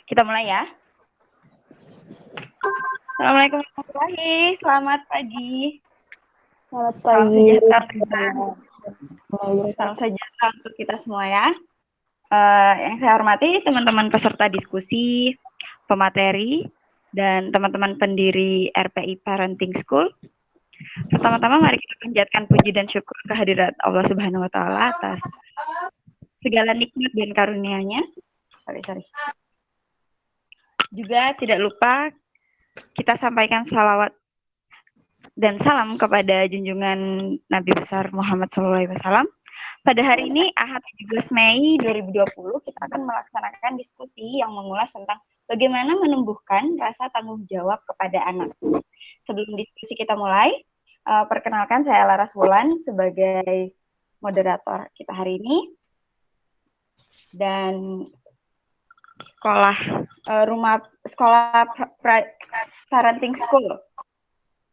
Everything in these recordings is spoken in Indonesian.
Kita mulai ya. Assalamualaikum warahmatullahi. Selamat pagi. Selamat Salam pagi. sejahtera. Salam sejahtera untuk kita semua ya. Yang saya hormati teman-teman peserta diskusi, pemateri, dan teman-teman pendiri RPI Parenting School. Pertama-tama mari kita panjatkan puji dan syukur kehadirat Allah Subhanahu wa taala atas segala nikmat dan karunia-Nya. Juga tidak lupa kita sampaikan salawat dan salam kepada junjungan Nabi besar Muhammad SAW. Pada hari ini, Ahad 17 Mei 2020, kita akan melaksanakan diskusi yang mengulas tentang bagaimana menumbuhkan rasa tanggung jawab kepada anak. Sebelum diskusi kita mulai, perkenalkan saya Laras Wulan sebagai moderator kita hari ini. Dan sekolah parenting school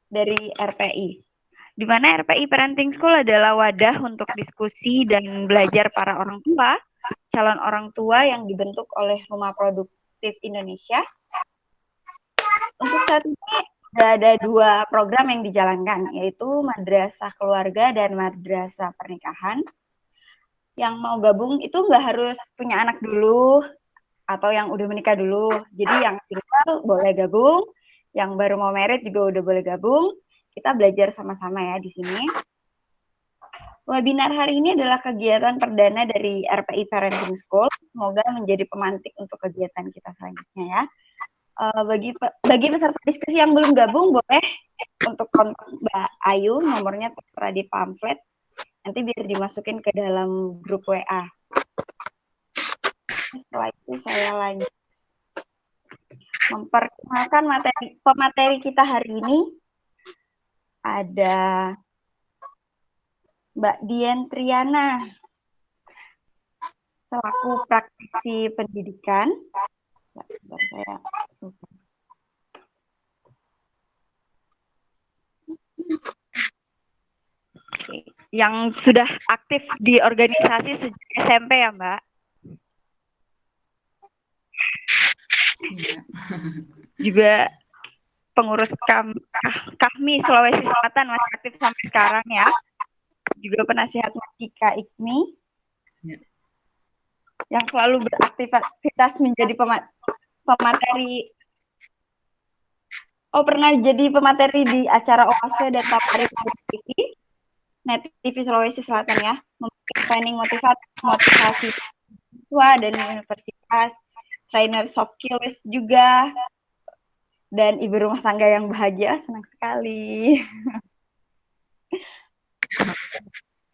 dari RPI. Di mana RPI Parenting School adalah wadah untuk diskusi dan belajar para orang tua, calon orang tua yang dibentuk oleh Rumah Produktif Indonesia. Untuk saat ini ada 2 program yang dijalankan, yaitu Madrasah Keluarga dan Madrasah Pernikahan. Yang mau gabung itu nggak harus punya anak dulu, atau yang udah menikah dulu. Jadi yang single boleh gabung, yang baru mau married juga udah boleh gabung. Kita belajar sama-sama ya di sini. Webinar hari ini adalah kegiatan perdana dari RPI Parenting School. Semoga menjadi pemantik untuk kegiatan kita selanjutnya ya. Bagi peserta diskusi yang belum gabung, boleh untuk kontak Mbak Ayu, nomornya tertera di pamflet. Nanti biar dimasukin ke dalam grup WA. Setelah itu saya lanjut memperkenalkan pemateri kita hari ini. Ada Mbak Dian Triana selaku praktisi pendidikan. Yang sudah aktif di organisasi sejak SMP ya, Mbak? Juga pengurus Kahmi Sulawesi Selatan masih aktif sampai sekarang ya. Juga penasihat Masjika IKMI yang selalu beraktivitas menjadi pemateri. Pernah jadi pemateri di acara OASE dan Tapari TV, Net TV Sulawesi Selatan ya, memberikan training motivasi siswa dan universitas, trainer soft skills juga, dan ibu rumah tangga yang bahagia, senang sekali.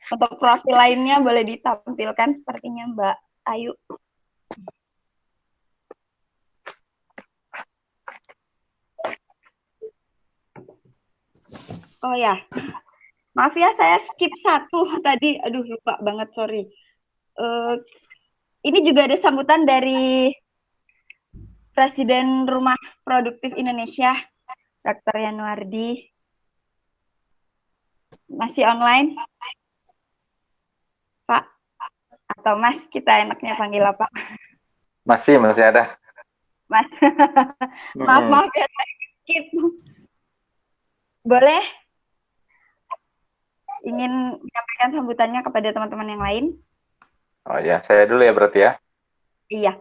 Untuk profil lainnya boleh ditampilkan sepertinya Mbak Ayu. Oh ya, maaf ya saya skip 1 tadi, aduh lupa banget, sorry. Ini juga ada sambutan dari Presiden Rumah Produktif Indonesia, Dr. Yanuardi. Masih online? Pak? Atau Mas, kita enaknya panggil apa? Masih ada. Mas, maaf ya, saya skip. Boleh? Ingin menyampaikan sambutannya kepada teman-teman yang lain? Oh ya, saya dulu ya berarti ya? Iya.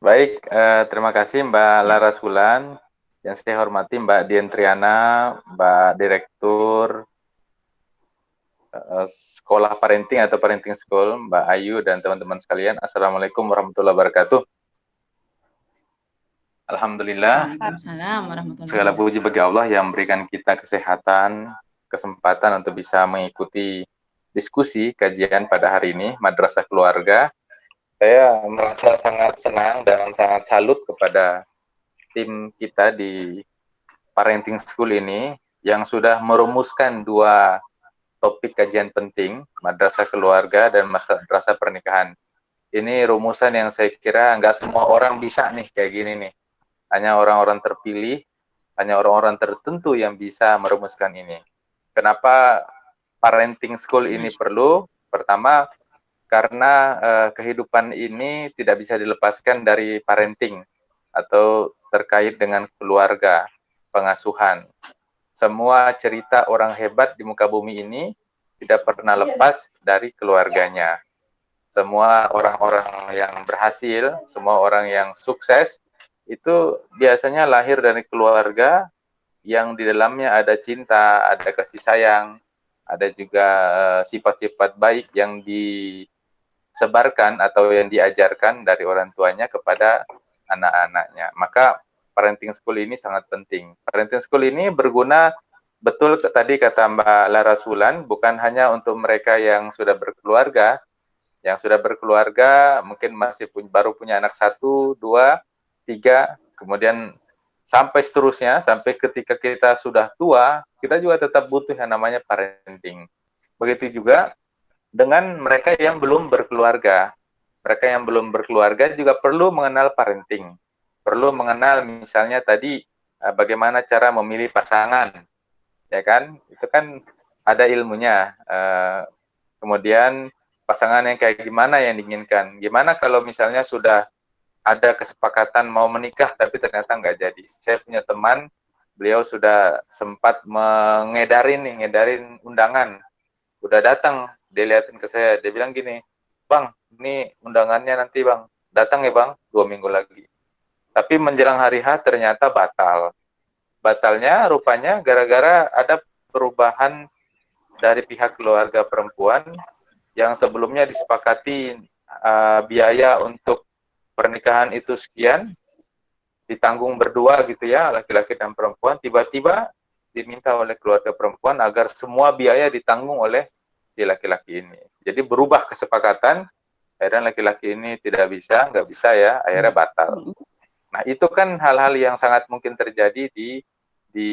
Baik, terima kasih Mbak Laras Wulan. Yang saya hormati Mbak Dian Triana, Mbak Direktur Sekolah Parenting atau Parenting School, Mbak Ayu dan teman-teman sekalian. Assalamualaikum warahmatullahi wabarakatuh. Alhamdulillah. Segala puji bagi Allah yang memberikan kita kesehatan, kesempatan untuk bisa mengikuti diskusi kajian pada hari ini, Madrasah Keluarga. Saya merasa sangat senang dan sangat salut kepada tim kita di Parenting School ini yang sudah merumuskan 2 topik kajian penting, Madrasah Keluarga dan Madrasah Pernikahan. Ini rumusan yang saya kira nggak semua orang bisa nih kayak gini nih. Hanya orang-orang terpilih, hanya orang-orang tertentu yang bisa merumuskan ini. Kenapa Parenting School ini perlu? Pertama, karena kehidupan ini tidak bisa dilepaskan dari parenting. atau terkait dengan keluarga, pengasuhan. Semua cerita orang hebat di muka bumi ini tidak pernah lepas dari keluarganya. Semua orang-orang yang berhasil, semua orang yang sukses, itu biasanya lahir dari keluarga yang di dalamnya ada cinta, ada kasih sayang, ada juga sifat-sifat baik yang disebarkan atau yang diajarkan dari orang tuanya kepada anak-anaknya. Maka parenting school ini sangat penting. Parenting school ini berguna betul tadi kata Mbak Lara Sulan, bukan hanya untuk mereka yang sudah berkeluarga. Yang sudah berkeluarga mungkin masih baru punya anak 1, 2, 3, kemudian sampai seterusnya, sampai ketika kita sudah tua, kita juga tetap butuh yang namanya parenting. Begitu juga dengan mereka yang belum berkeluarga. Mereka yang belum berkeluarga juga perlu mengenal parenting. Perlu mengenal misalnya tadi bagaimana cara memilih pasangan. Ya kan? Itu kan ada ilmunya. Kemudian pasangan yang kayak gimana yang diinginkan. Gimana kalau misalnya sudah ada kesepakatan mau menikah tapi ternyata nggak jadi. Saya punya teman, beliau sudah sempat ngedarin undangan. Udah datang, dia liatin ke saya, dia bilang gini, "Bang, ini undangannya nanti Bang. Datang ya Bang, 2 minggu lagi." Tapi menjelang hari H ternyata batal. Batalnya rupanya gara-gara ada perubahan dari pihak keluarga perempuan yang sebelumnya disepakati biaya untuk pernikahan itu sekian, ditanggung berdua gitu ya, laki-laki dan perempuan, tiba-tiba diminta oleh keluarga perempuan agar semua biaya ditanggung oleh si laki-laki ini. Jadi berubah kesepakatan, akhirnya laki-laki ini nggak bisa ya, akhirnya batal. Nah itu kan hal-hal yang sangat mungkin terjadi di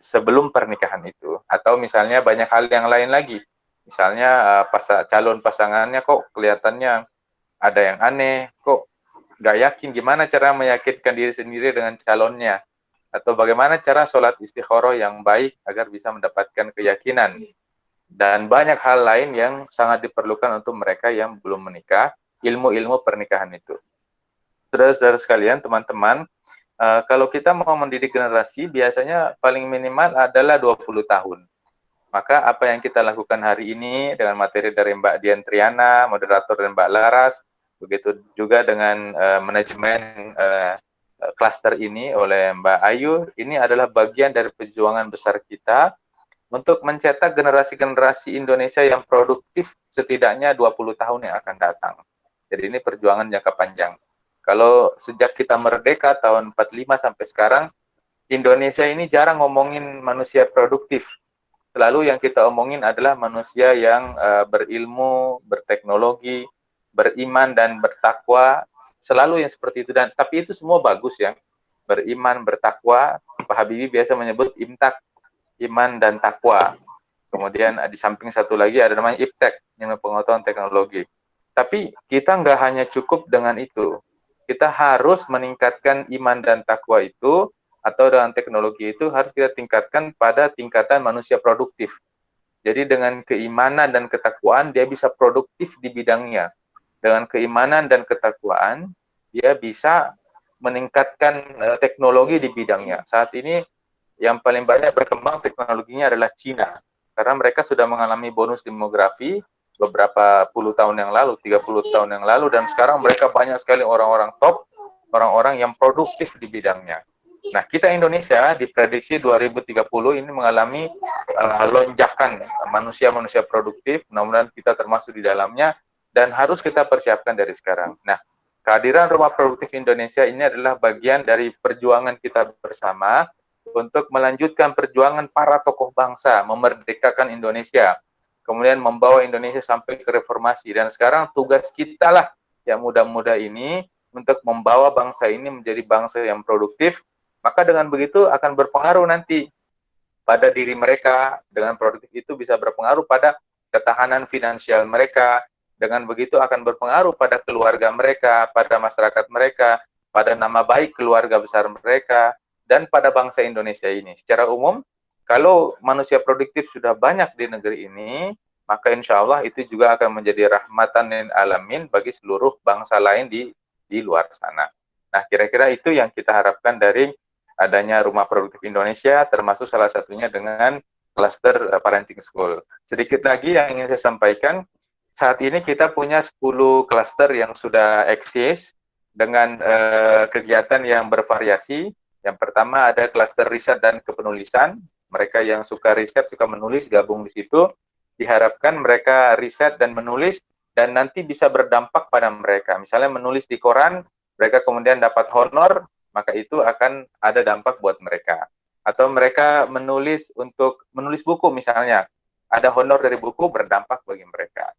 sebelum pernikahan itu. Atau misalnya banyak hal yang lain lagi. Misalnya calon pasangannya kok kelihatannya ada yang aneh, kok nggak yakin gimana cara meyakinkan diri sendiri dengan calonnya. Atau bagaimana cara sholat istikharah yang baik agar bisa mendapatkan keyakinan. Dan banyak hal lain yang sangat diperlukan untuk mereka yang belum menikah, ilmu-ilmu pernikahan itu. Saudara-saudara sekalian, teman-teman, kalau kita mau mendidik generasi, biasanya paling minimal adalah 20 tahun. Maka apa yang kita lakukan hari ini dengan materi dari Mbak Dian Triana, moderator dan Mbak Laras, begitu juga dengan manajemen klaster ini oleh Mbak Ayu, ini adalah bagian dari perjuangan besar kita untuk mencetak generasi-generasi Indonesia yang produktif setidaknya 20 tahun yang akan datang. Jadi ini perjuangan jangka panjang. Kalau sejak kita merdeka tahun 45 sampai sekarang, Indonesia ini jarang ngomongin manusia produktif. Selalu yang kita omongin adalah manusia yang berilmu, berteknologi, beriman dan bertakwa. Selalu yang seperti itu. Dan tapi itu semua bagus ya. Beriman, bertakwa. Pak Habibie biasa menyebut imtak, iman dan takwa. Kemudian di samping satu lagi ada namanya iptek, yang pengetahuan teknologi. Tapi kita nggak hanya cukup dengan itu. Kita harus meningkatkan iman dan takwa itu, atau dengan teknologi itu harus kita tingkatkan pada tingkatan manusia produktif. Jadi dengan keimanan dan ketakwaan, dia bisa produktif di bidangnya. Dengan keimanan dan ketakwaan, dia bisa meningkatkan teknologi di bidangnya. Saat ini yang paling banyak berkembang teknologinya adalah Cina. Karena mereka sudah mengalami bonus demografi beberapa puluh tahun yang lalu, 30 tahun yang lalu, dan sekarang mereka banyak sekali orang-orang top, orang-orang yang produktif di bidangnya. Nah, kita Indonesia diprediksi 2030 ini mengalami lonjakan manusia-manusia produktif, mudah-mudahan kita termasuk di dalamnya, dan harus kita persiapkan dari sekarang. Nah, kehadiran Rumah Produktif Indonesia ini adalah bagian dari perjuangan kita bersama untuk melanjutkan perjuangan para tokoh bangsa, memerdekakan Indonesia, kemudian membawa Indonesia sampai ke reformasi. Dan sekarang tugas kita lah yang muda-muda ini untuk membawa bangsa ini menjadi bangsa yang produktif. Maka dengan begitu akan berpengaruh nanti pada diri mereka. Dengan produktif itu bisa berpengaruh pada ketahanan finansial mereka. Dengan begitu akan berpengaruh pada keluarga mereka, pada masyarakat mereka, pada nama baik keluarga besar mereka, dan pada bangsa Indonesia ini. Secara umum, kalau manusia produktif sudah banyak di negeri ini, maka insya Allah itu juga akan menjadi rahmatan lil alamin bagi seluruh bangsa lain di luar sana. Nah, kira-kira itu yang kita harapkan dari adanya Rumah Produktif Indonesia, termasuk salah satunya dengan klaster parenting school. Sedikit lagi yang ingin saya sampaikan, saat ini kita punya 10 klaster yang sudah eksis dengan kegiatan yang bervariasi. Yang pertama ada klaster riset dan kepenulisan. Mereka yang suka riset, suka menulis, gabung di situ. Diharapkan mereka riset dan menulis dan nanti bisa berdampak pada mereka. Misalnya menulis di koran, mereka kemudian dapat honor, maka itu akan ada dampak buat mereka. Atau mereka menulis untuk menulis buku misalnya, ada honor dari buku berdampak bagi mereka.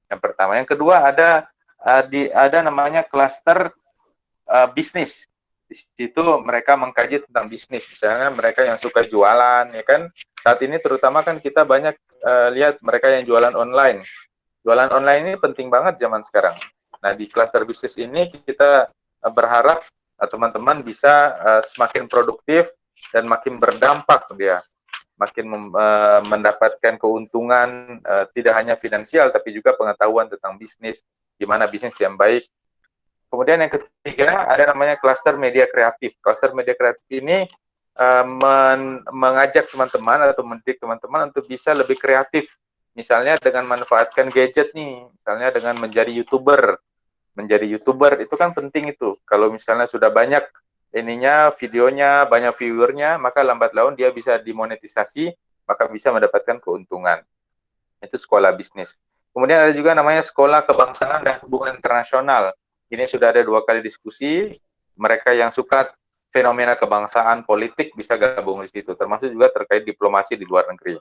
Yang pertama, yang kedua ada namanya klaster bisnis. Di situ mereka mengkaji tentang bisnis, misalnya mereka yang suka jualan, ya kan. Saat ini terutama kan kita banyak lihat mereka yang jualan online. Jualan online ini penting banget zaman sekarang. Nah, di klaster bisnis ini kita berharap teman-teman bisa semakin produktif dan makin berdampak dia, makin mendapatkan keuntungan tidak hanya finansial tapi juga pengetahuan tentang bisnis, gimana bisnis yang baik. Kemudian yang ketiga ada namanya klaster media kreatif. Klaster media kreatif ini mengajak teman-teman atau mendidik teman-teman untuk bisa lebih kreatif. Misalnya dengan manfaatkan gadget nih, misalnya dengan menjadi YouTuber. Menjadi YouTuber itu kan penting itu. Kalau misalnya sudah banyak ininya, videonya, banyak viewernya, maka lambat laun dia bisa dimonetisasi, maka bisa mendapatkan keuntungan. Itu sekolah bisnis. Kemudian ada juga namanya sekolah kebangsaan dan hubungan internasional. Ini sudah ada 2 kali diskusi. Mereka yang suka fenomena kebangsaan politik bisa gabung di situ, termasuk juga terkait diplomasi di luar negeri.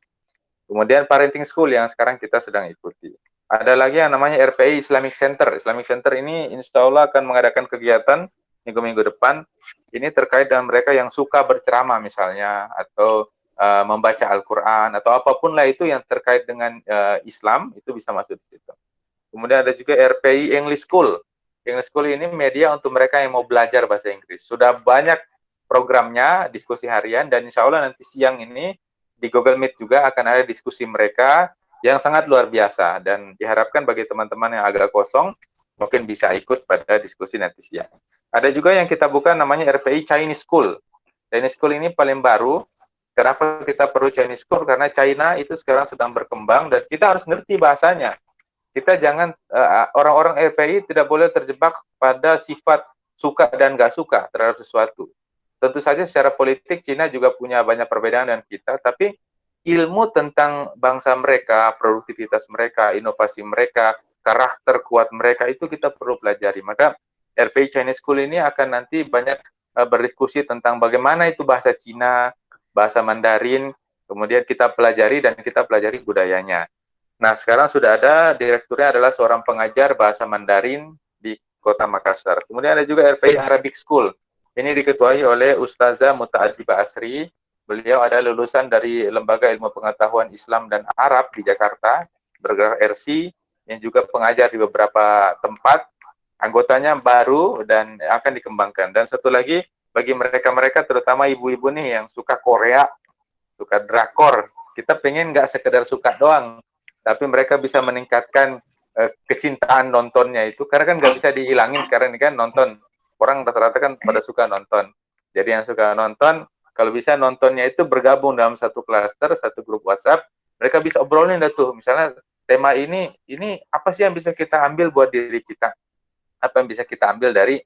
Kemudian parenting school yang sekarang kita sedang ikuti. Ada lagi yang namanya RPI Islamic Center. Islamic Center ini insya Allah akan mengadakan kegiatan minggu-minggu depan. Ini terkait dengan mereka yang suka berceramah misalnya, atau membaca Al-Quran, atau apapun lah itu yang terkait dengan Islam, itu bisa masuk di situ. Kemudian ada juga RPI English School. English School ini media untuk mereka yang mau belajar bahasa Inggris. Sudah banyak programnya, diskusi harian, dan insya Allah nanti siang ini di Google Meet juga akan ada diskusi mereka yang sangat luar biasa. Dan diharapkan bagi teman-teman yang agak kosong, mungkin bisa ikut pada diskusi nanti siang. Ada juga yang kita buka namanya RPI Chinese School. Chinese School ini paling baru. Kenapa kita perlu Chinese School? Karena China itu sekarang sedang berkembang dan kita harus ngerti bahasanya. Kita jangan, orang-orang RPI tidak boleh terjebak pada sifat suka dan nggak suka terhadap sesuatu. Tentu saja secara politik Cina juga punya banyak perbedaan dengan kita, tapi ilmu tentang bangsa mereka, produktivitas mereka, inovasi mereka, karakter kuat mereka itu kita perlu pelajari. Maka RPI Chinese School ini akan nanti banyak berdiskusi tentang bagaimana itu bahasa Cina, bahasa Mandarin, kemudian kita pelajari dan kita pelajari budayanya. Nah, sekarang sudah ada direkturnya adalah seorang pengajar bahasa Mandarin di Kota Makassar. Kemudian ada juga RPI Arabic School. Ini diketuai oleh Ustazah Muta'adibah Asri. Beliau ada lulusan dari Lembaga Ilmu Pengetahuan Islam dan Arab di Jakarta, bergerak RC, yang juga pengajar di beberapa tempat. Anggotanya baru dan akan dikembangkan. Dan satu lagi, bagi mereka-mereka terutama ibu-ibu nih yang suka Korea, suka drakor, kita pengen nggak sekedar suka doang, tapi mereka bisa meningkatkan kecintaan nontonnya itu, karena kan nggak bisa dihilangin sekarang ini kan nonton. Orang rata-rata kan pada suka nonton. Jadi yang suka nonton, kalau bisa nontonnya itu bergabung dalam satu klaster, satu grup WhatsApp, mereka bisa obrolin dah tuh. Misalnya tema ini apa sih yang bisa kita ambil buat diri kita? Apa yang bisa kita ambil dari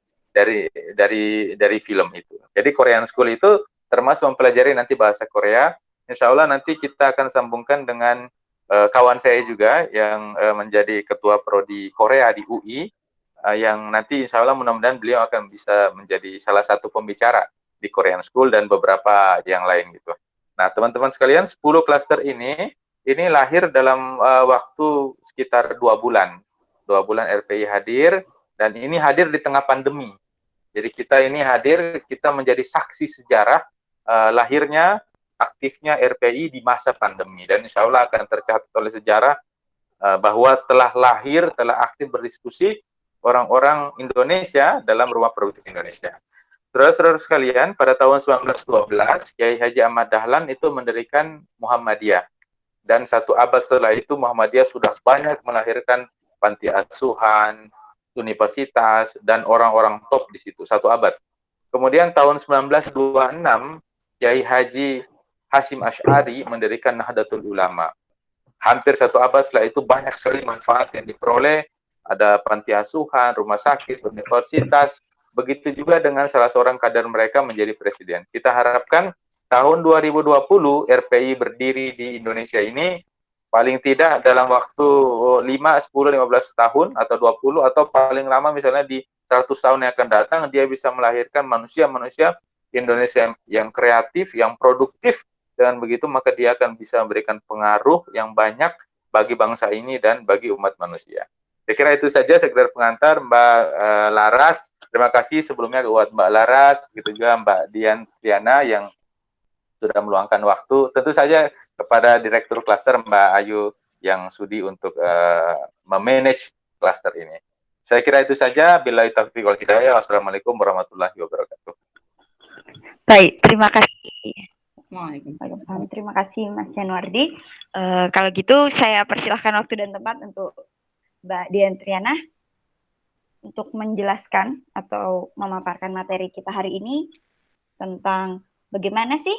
film itu. Jadi Korean School itu termasuk mempelajari nanti bahasa Korea. Insya Allah nanti kita akan sambungkan dengan kawan saya juga yang menjadi ketua prodi Korea di UI, yang nanti insya Allah mudah-mudahan beliau akan bisa menjadi salah satu pembicara di Korean School dan beberapa yang lain gitu. Nah, teman-teman sekalian, 10 klaster ini lahir dalam waktu sekitar 2 bulan. 2 bulan RPI hadir, dan ini hadir di tengah pandemi. Jadi kita ini hadir, kita menjadi saksi sejarah lahirnya, aktifnya RPI di masa pandemi. Dan insya Allah akan tercatat oleh sejarah bahwa telah lahir, telah aktif berdiskusi orang-orang Indonesia dalam Rumah Produktif Indonesia. Saudara-saudara sekalian, pada tahun 1912, Kiai Haji Ahmad Dahlan itu mendirikan Muhammadiyah. Dan 1 abad setelah itu Muhammadiyah sudah banyak melahirkan panti asuhan, universitas, dan orang-orang top di situ, 1 abad. Kemudian tahun 1926, Kiai Haji Hashim Asy'ari mendirikan Nahdlatul Ulama. Hampir 1 abad setelah itu banyak sekali manfaat yang diperoleh, ada panti asuhan, rumah sakit, universitas, begitu juga dengan salah seorang kader mereka menjadi presiden. Kita harapkan tahun 2020 RPI berdiri di Indonesia ini paling tidak dalam waktu 5, 10, 15 tahun atau 20 atau paling lama misalnya di 100 tahun yang akan datang dia bisa melahirkan manusia-manusia Indonesia yang kreatif, yang produktif. Dengan begitu maka dia akan bisa memberikan pengaruh yang banyak bagi bangsa ini dan bagi umat manusia. Saya kira itu saja sekedar pengantar Mbak Laras. Terima kasih sebelumnya buat Mbak Laras, begitu juga Mbak Dian Triana yang sudah meluangkan waktu. Tentu saja kepada Direktur Klaster Mbak Ayu yang sudi untuk memanage klaster ini. Saya kira itu saja. Billahi taufiq wal hidayah. Wassalamualaikum warahmatullahi wabarakatuh. Baik, terima kasih. Waalaikumsalam. Terima kasih Mas Yanwardi. Kalau gitu saya persilahkan waktu dan tempat untuk Mbak Dian Triana untuk menjelaskan atau memaparkan materi kita hari ini tentang bagaimana sih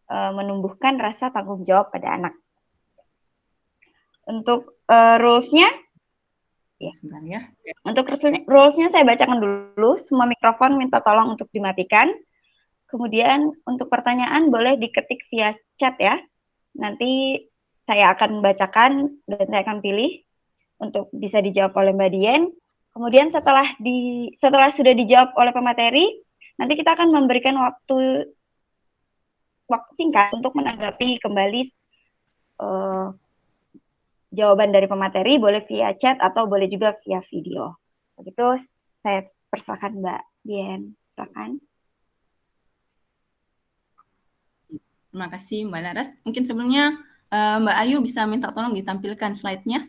menumbuhkan rasa tanggung jawab pada anak. Untuk rules-nya, ya sebentar ya. Untuk rules-nya saya bacakan dulu. Semua mikrofon minta tolong untuk dimatikan. Kemudian untuk pertanyaan boleh diketik via chat ya. Nanti saya akan membacakan dan saya akan pilih untuk bisa dijawab oleh Mbak Dian. Kemudian setelah sudah dijawab oleh pemateri, nanti kita akan memberikan waktu singkat untuk menanggapi kembali jawaban dari pemateri, boleh via chat atau boleh juga via video. Begitu saya persilakan Mbak Dian, silakan. Terima kasih Mbak Laras. Mungkin sebelumnya Mbak Ayu bisa minta tolong ditampilkan slide-nya.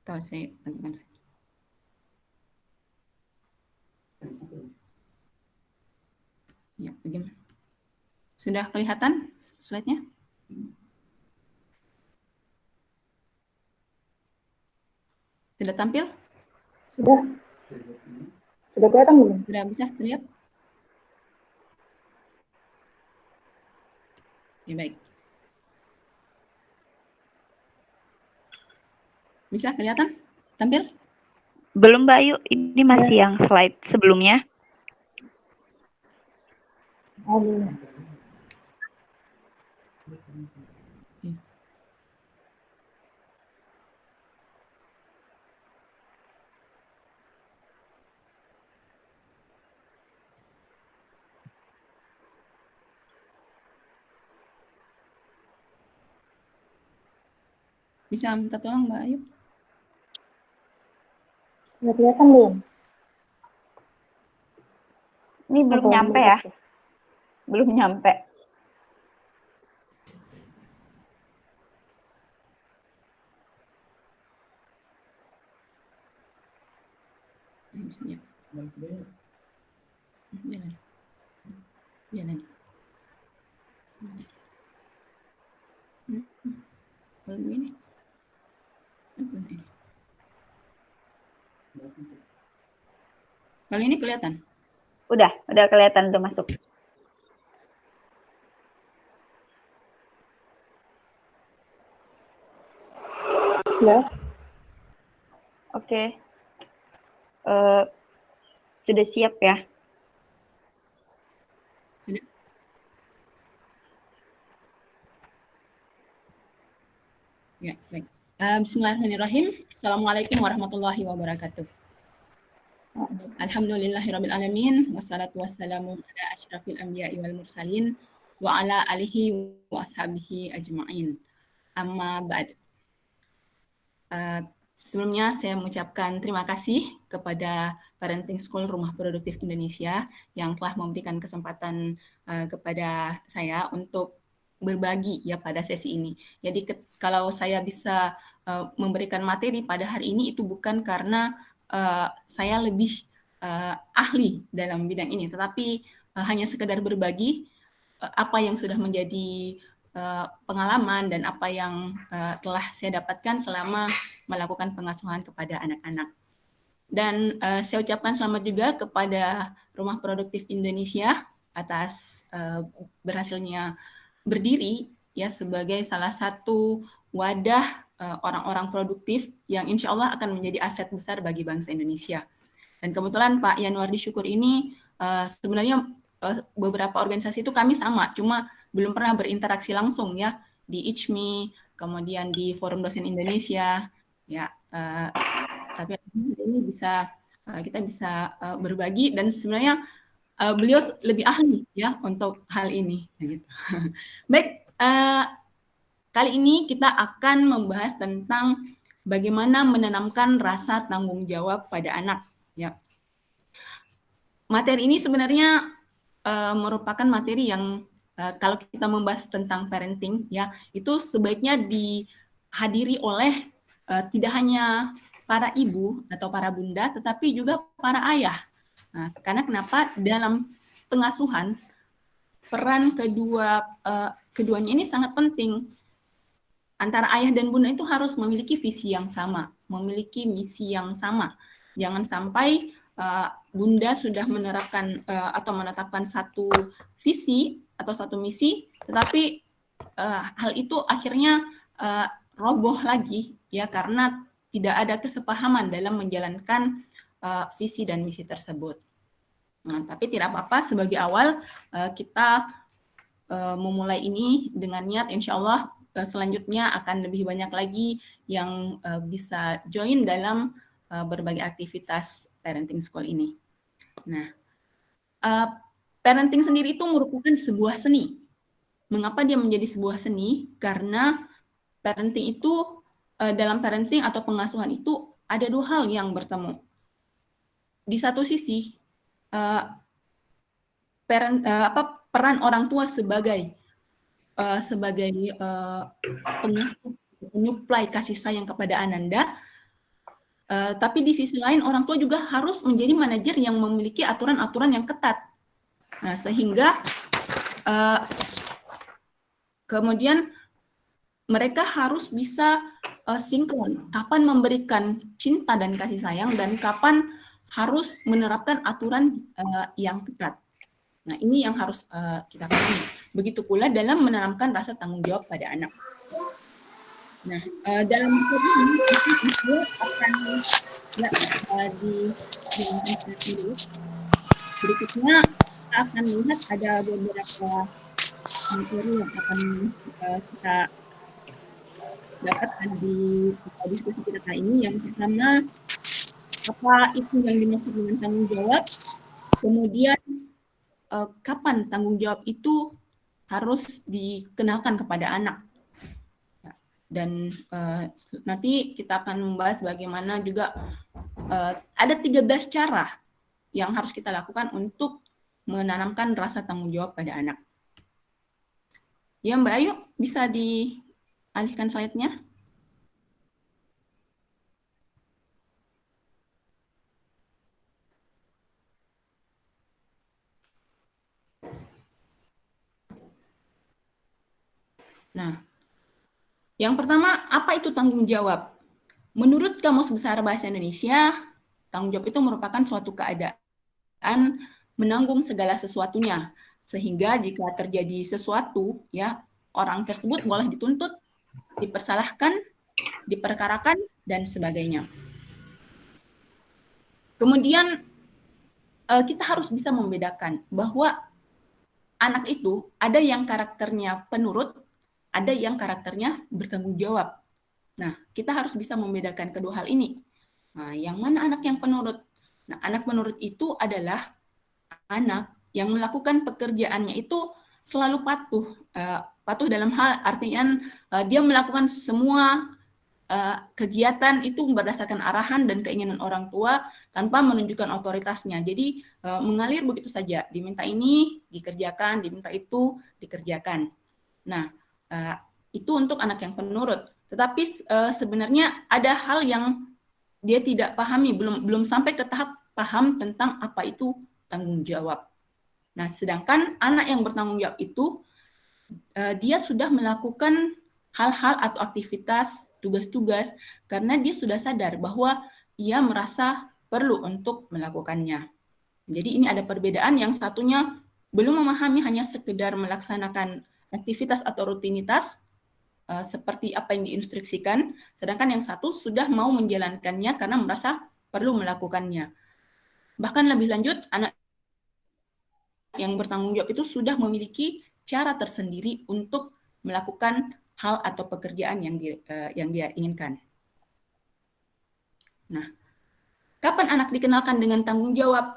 Tahu saya tampilkan saja. Ya, bagaimana? Sudah kelihatan slide-nya? Sudah tampil? Sudah. Sudah kelihatan belum? Sudah bisa terlihat? Ya, baik. Bisa kelihatan? Tampil? Belum Mbak Ayu, ini masih yang slide sebelumnya. Bisa minta tolong Mbak Ayu? Sudah kelihatan belum? Ini belum nyampe ya? Belum nyampe. Jalan. Kalau begini. Kali ini kelihatan? Udah kelihatan, udah masuk. Ya. Oke. Sudah siap ya? Sudah. Ya, baik. Bismillahirrahmanirrahim. Assalamualaikum warahmatullahi wabarakatuh. Alhamdulillahirabbil alamin wassalatu wassalamu ala asyrafil anbiya'i wal mursalin wa ala alihi wa ashabihi ajma'in. Amma ba'd. Sebelumnya saya mengucapkan terima kasih kepada Parenting School Rumah Produktif Indonesia yang telah memberikan kesempatan kepada saya untuk berbagi ya pada sesi ini. Jadi kalau saya bisa memberikan materi pada hari ini itu bukan karena saya lebih ahli dalam bidang ini, tetapi hanya sekedar berbagi apa yang sudah menjadi pengalaman dan apa yang telah saya dapatkan selama melakukan pengasuhan kepada anak-anak. Dan saya ucapkan selamat juga kepada Rumah Produktif Indonesia atas berhasilnya berdiri ya sebagai salah satu wadah orang-orang produktif yang insya Allah akan menjadi aset besar bagi bangsa Indonesia. Dan kebetulan Pak Yanwardi Syukur ini sebenarnya beberapa organisasi itu kami sama, cuma belum pernah berinteraksi langsung ya di ICMI, kemudian di Forum Dosen Indonesia, ya. Tapi ini kita bisa berbagi dan sebenarnya beliau lebih ahli ya untuk hal ini. Gitu. Baik, kali ini kita akan membahas tentang bagaimana menanamkan rasa tanggung jawab pada anak. Ya. Materi ini sebenarnya merupakan materi yang kalau kita membahas tentang parenting, ya itu sebaiknya dihadiri oleh tidak hanya para ibu atau para bunda, tetapi juga para ayah. Nah, karena kenapa dalam pengasuhan peran keduanya ini sangat penting. Antara ayah dan bunda itu harus memiliki visi yang sama, memiliki misi yang sama. Jangan sampai bunda sudah menerapkan atau menetapkan satu visi atau satu misi, tetapi hal itu akhirnya roboh lagi ya karena tidak ada kesepahaman dalam menjalankan visi dan misi tersebut. Nah, tapi tidak apa-apa, sebagai awal kita memulai ini dengan niat insya Allah selanjutnya akan lebih banyak lagi yang bisa join dalam berbagai aktivitas parenting school ini. Nah, parenting sendiri itu merupakan sebuah seni. Mengapa dia menjadi sebuah seni? Karena parenting itu dalam parenting atau pengasuhan itu ada dua hal yang bertemu. Di satu sisi peran orang tua sebagai pengasuh, penyuplai kasih sayang kepada Ananda, tapi di sisi lain orang tua juga harus menjadi manajer yang memiliki aturan-aturan yang ketat. Nah, sehingga kemudian mereka harus bisa sinkron, kapan memberikan cinta dan kasih sayang dan kapan harus menerapkan aturan yang ketat. Nah, ini yang harus kita pahami. Begitu pula dalam menanamkan rasa tanggung jawab pada anak. Nah, dalam materi ini kita akan dulu. Berikutnya kita akan melihat ada beberapa materi yang akan kita dapatkan di diskusi kita kali ini. Yang pertama, apa itu yang dimaksud dengan tanggung jawab? Kemudian, kapan tanggung jawab itu harus dikenalkan kepada anak? Dan nanti kita akan membahas bagaimana juga ada 13 cara yang harus kita lakukan untuk menanamkan rasa tanggung jawab pada anak. Ya, Mbak Ayu, bisa dialihkan slide-nya? Nah, yang pertama, apa itu tanggung jawab? Menurut Kamus Besar Bahasa Indonesia, tanggung jawab itu merupakan suatu keadaan menanggung segala sesuatunya. Sehingga jika terjadi sesuatu, ya orang tersebut boleh dituntut, dipersalahkan, diperkarakan, dan sebagainya. Kemudian kita harus bisa membedakan bahwa anak itu ada yang karakternya penurut, ada yang karakternya bertanggung jawab. Nah, kita harus bisa membedakan kedua hal ini. Nah, yang mana anak yang penurut? Nah, anak penurut itu adalah anak yang melakukan pekerjaannya itu selalu patuh. Patuh dalam hal artian dia melakukan semua kegiatan itu berdasarkan arahan dan keinginan orang tua tanpa menunjukkan otoritasnya. Jadi mengalir begitu saja. Diminta ini dikerjakan, diminta itu dikerjakan. Nah, itu untuk anak yang penurut. Tetapi sebenarnya ada hal yang dia tidak pahami, belum sampai ke tahap paham tentang apa itu tanggung jawab. Nah, sedangkan anak yang bertanggung jawab itu dia sudah melakukan hal-hal atau aktivitas, tugas-tugas karena dia sudah sadar bahwa ia merasa perlu untuk melakukannya. Jadi ini ada perbedaan, yang satunya belum memahami, hanya sekedar melaksanakan aktivitas atau rutinitas seperti apa yang diinstruksikan, sedangkan yang satu sudah mau menjalankannya karena merasa perlu melakukannya. Bahkan lebih lanjut, anak yang bertanggung jawab itu sudah memiliki cara tersendiri untuk melakukan hal atau pekerjaan yang dia inginkan. Nah, kapan anak dikenalkan dengan tanggung jawab?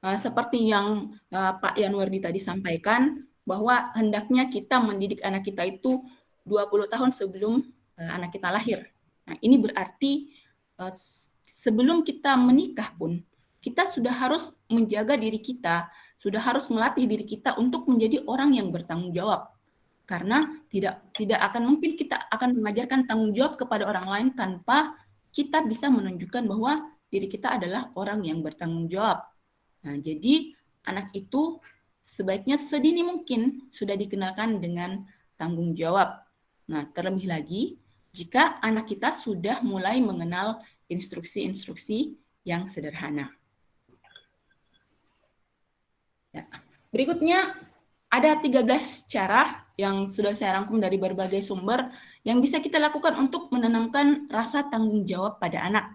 Seperti yang Pak Yanwardi tadi sampaikan, bahwa hendaknya kita mendidik anak kita itu 20 tahun sebelum anak kita lahir. Nah, ini berarti sebelum kita menikah pun, kita sudah harus menjaga diri kita, sudah harus melatih diri kita untuk menjadi orang yang bertanggung jawab. Karena tidak akan mungkin kita akan mengajarkan tanggung jawab kepada orang lain tanpa kita bisa menunjukkan bahwa diri kita adalah orang yang bertanggung jawab. Nah, jadi anak itu sebaiknya sedini mungkin sudah dikenalkan dengan tanggung jawab. Nah, terlebih lagi jika anak kita sudah mulai mengenal instruksi-instruksi yang sederhana. Ya. Berikutnya ada 13 cara yang sudah saya rangkum dari berbagai sumber yang bisa kita lakukan untuk menanamkan rasa tanggung jawab pada anak.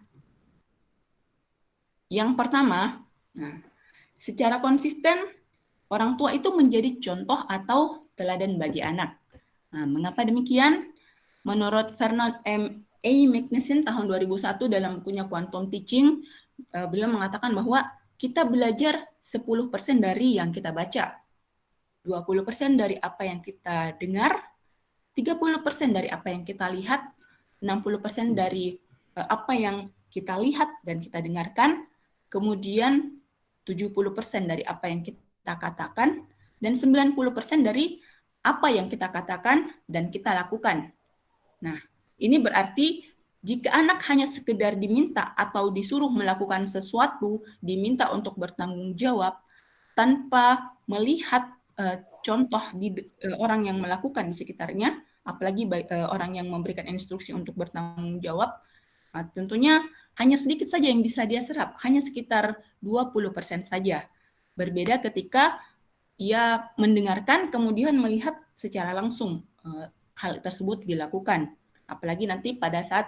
Yang pertama, secara konsisten orang tua itu menjadi contoh atau teladan bagi anak. Nah, mengapa demikian? Menurut Fernand A. McNesson tahun 2001 dalam bukunya Quantum Teaching, beliau mengatakan bahwa kita belajar 10% dari yang kita baca, 20% dari apa yang kita dengar, 30% dari apa yang kita lihat, 60% dari apa yang kita lihat dan kita dengarkan, kemudian 70% dari apa yang kita katakan, dan 90% dari apa yang kita katakan dan kita lakukan. Nah, ini berarti jika anak hanya sekedar diminta atau disuruh melakukan sesuatu, diminta untuk bertanggung jawab, tanpa melihat contoh orang yang melakukan di sekitarnya, apalagi orang yang memberikan instruksi untuk bertanggung jawab, tentunya hanya sedikit saja yang bisa dia serap, hanya sekitar 20% saja. Berbeda ketika ia mendengarkan kemudian melihat secara langsung hal tersebut dilakukan. Apalagi nanti pada saat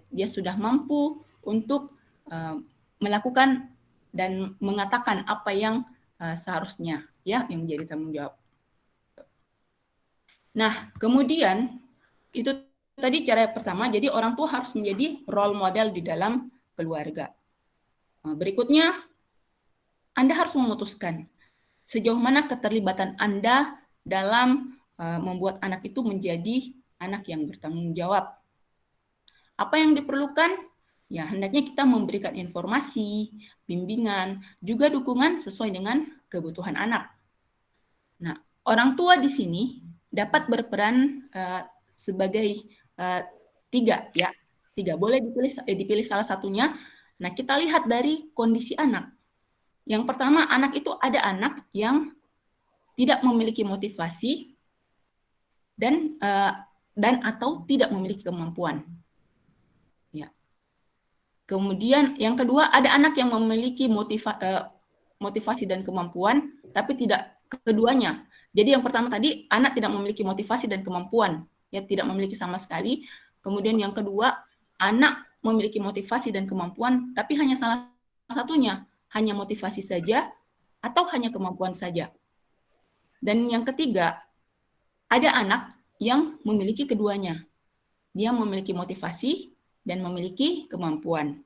dia sudah mampu untuk melakukan dan mengatakan apa yang seharusnya ya yang menjadi tanggung jawab. Nah, kemudian itu tadi cara pertama, jadi orang tua harus menjadi role model di dalam keluarga. Berikutnya, Anda harus memutuskan sejauh mana keterlibatan Anda dalam membuat anak itu menjadi anak yang bertanggung jawab. Apa yang diperlukan? Ya, hendaknya kita memberikan informasi, bimbingan, juga dukungan sesuai dengan kebutuhan anak. Nah, orang tua di sini dapat berperan sebagai tiga. Boleh dipilih salah satunya. Nah, kita lihat dari kondisi anak. Yang pertama, anak itu ada anak yang tidak memiliki motivasi dan atau tidak memiliki kemampuan. Ya. Kemudian yang kedua, ada anak yang memiliki motivasi dan kemampuan, tapi tidak keduanya. Jadi yang pertama tadi, anak tidak memiliki motivasi dan kemampuan, ya tidak memiliki sama sekali. Kemudian yang kedua, anak memiliki motivasi dan kemampuan, tapi hanya salah satunya, hanya motivasi saja atau hanya kemampuan saja. Dan yang ketiga, ada anak yang memiliki keduanya. Dia memiliki motivasi dan memiliki kemampuan.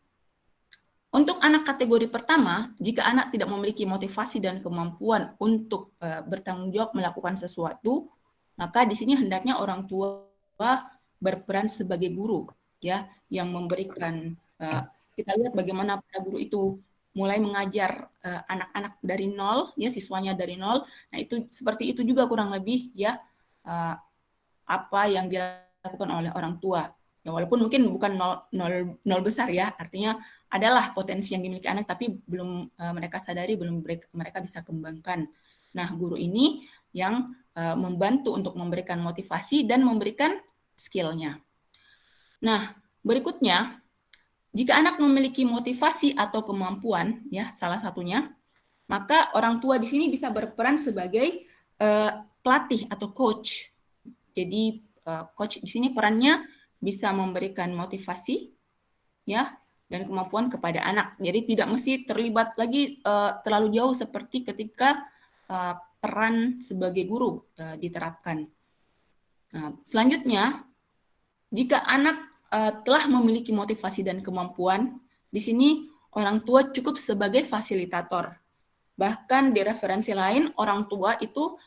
Untuk anak kategori pertama, jika anak tidak memiliki motivasi dan kemampuan untuk bertanggung jawab melakukan sesuatu, maka di sini hendaknya orang tua berperan sebagai guru, ya, yang memberikan. Kita lihat bagaimana para guru itu mulai mengajar anak-anak dari nol, ya siswanya dari nol. Nah itu seperti itu juga kurang lebih, ya apa yang dilakukan oleh orang tua. Ya, walaupun mungkin bukan nol besar ya, artinya adalah potensi yang dimiliki anak tapi belum mereka sadari, belum mereka bisa kembangkan. Nah, guru ini yang membantu untuk memberikan motivasi dan memberikan skill-nya. Nah, berikutnya, jika anak memiliki motivasi atau kemampuan, ya salah satunya, maka orang tua di sini bisa berperan sebagai pelatih atau coach. Jadi coach di sini perannya bisa memberikan motivasi, ya, dan kemampuan kepada anak. Jadi tidak mesti terlibat lagi terlalu jauh seperti ketika peran sebagai guru diterapkan. Nah, selanjutnya, jika anak telah memiliki motivasi dan kemampuan, di sini orang tua cukup sebagai fasilitator. Bahkan di referensi lain, orang tua itu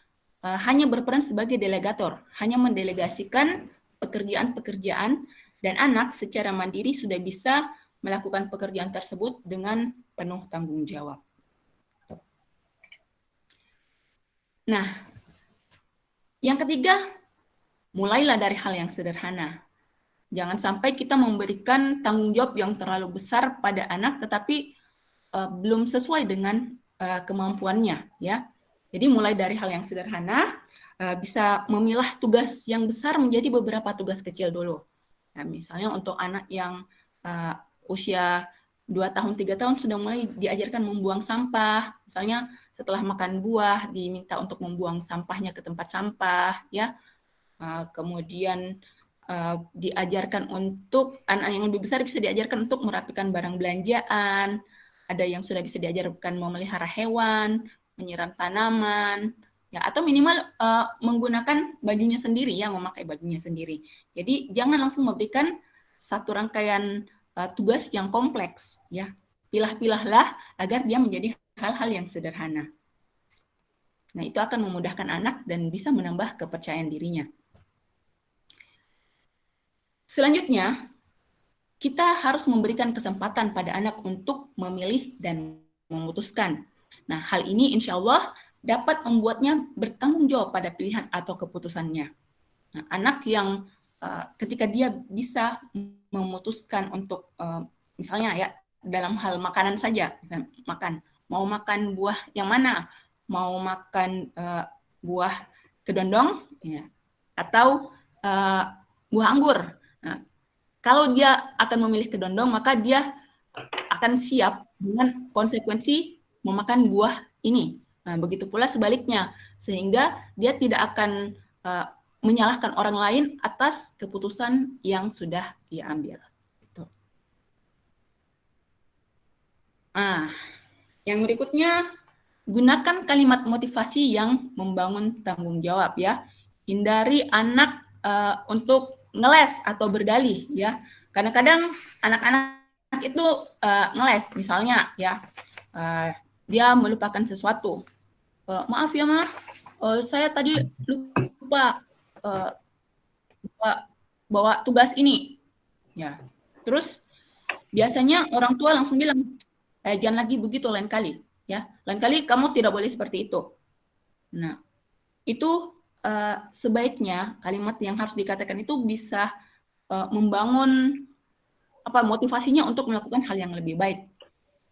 hanya berperan sebagai delegator, hanya mendelegasikan pekerjaan-pekerjaan, dan anak secara mandiri sudah bisa melakukan pekerjaan tersebut dengan penuh tanggung jawab. Nah, yang ketiga, mulailah dari hal yang sederhana. Jangan sampai kita memberikan tanggung jawab yang terlalu besar pada anak, tetapi belum sesuai dengan kemampuannya, ya. Jadi mulai dari hal yang sederhana, bisa memilah tugas yang besar menjadi beberapa tugas kecil dulu. Nah, misalnya untuk anak yang usia 2 tahun, 3 tahun sudah mulai diajarkan membuang sampah. Misalnya setelah makan buah diminta untuk membuang sampahnya ke tempat sampah, ya. Kemudian diajarkan untuk anak yang lebih besar bisa diajarkan untuk merapikan barang belanjaan. Ada yang sudah bisa diajarkan memelihara hewan, menyiram tanaman, ya, atau minimal menggunakan bajunya sendiri, ya, memakai bajunya sendiri. Jadi jangan langsung memberikan satu rangkaian tugas yang kompleks, ya. Pilah-pilahlah agar dia menjadi hal-hal yang sederhana. Nah, itu akan memudahkan anak dan bisa menambah kepercayaan dirinya. Selanjutnya, kita harus memberikan kesempatan pada anak untuk memilih dan memutuskan. Nah, hal ini insya Allah dapat membuatnya bertanggung jawab pada pilihan atau keputusannya. Nah, anak yang ketika dia bisa memutuskan untuk misalnya ya dalam hal makanan saja, mau makan buah yang mana, mau makan buah kedondong, ya, atau buah anggur. Nah, kalau dia akan memilih kedondong, maka dia akan siap dengan konsekuensi memakan buah ini. Nah, begitu pula sebaliknya, sehingga dia tidak akan menyalahkan orang lain atas keputusan yang sudah dia ambil. Gitu. Nah, yang berikutnya, gunakan kalimat motivasi yang membangun tanggung jawab, ya. Hindari anak untuk ngeles atau berdalih, ya. Kadang-kadang anak-anak itu ngeles, misalnya, ya, dia melupakan sesuatu. Maaf ya, Ma, saya tadi lupa bawa tugas ini, ya. Terus biasanya orang tua langsung bilang, jangan lagi begitu lain kali, ya. Lain kali kamu tidak boleh seperti itu. Nah, itu sebaiknya kalimat yang harus dikatakan itu bisa membangun motivasinya untuk melakukan hal yang lebih baik.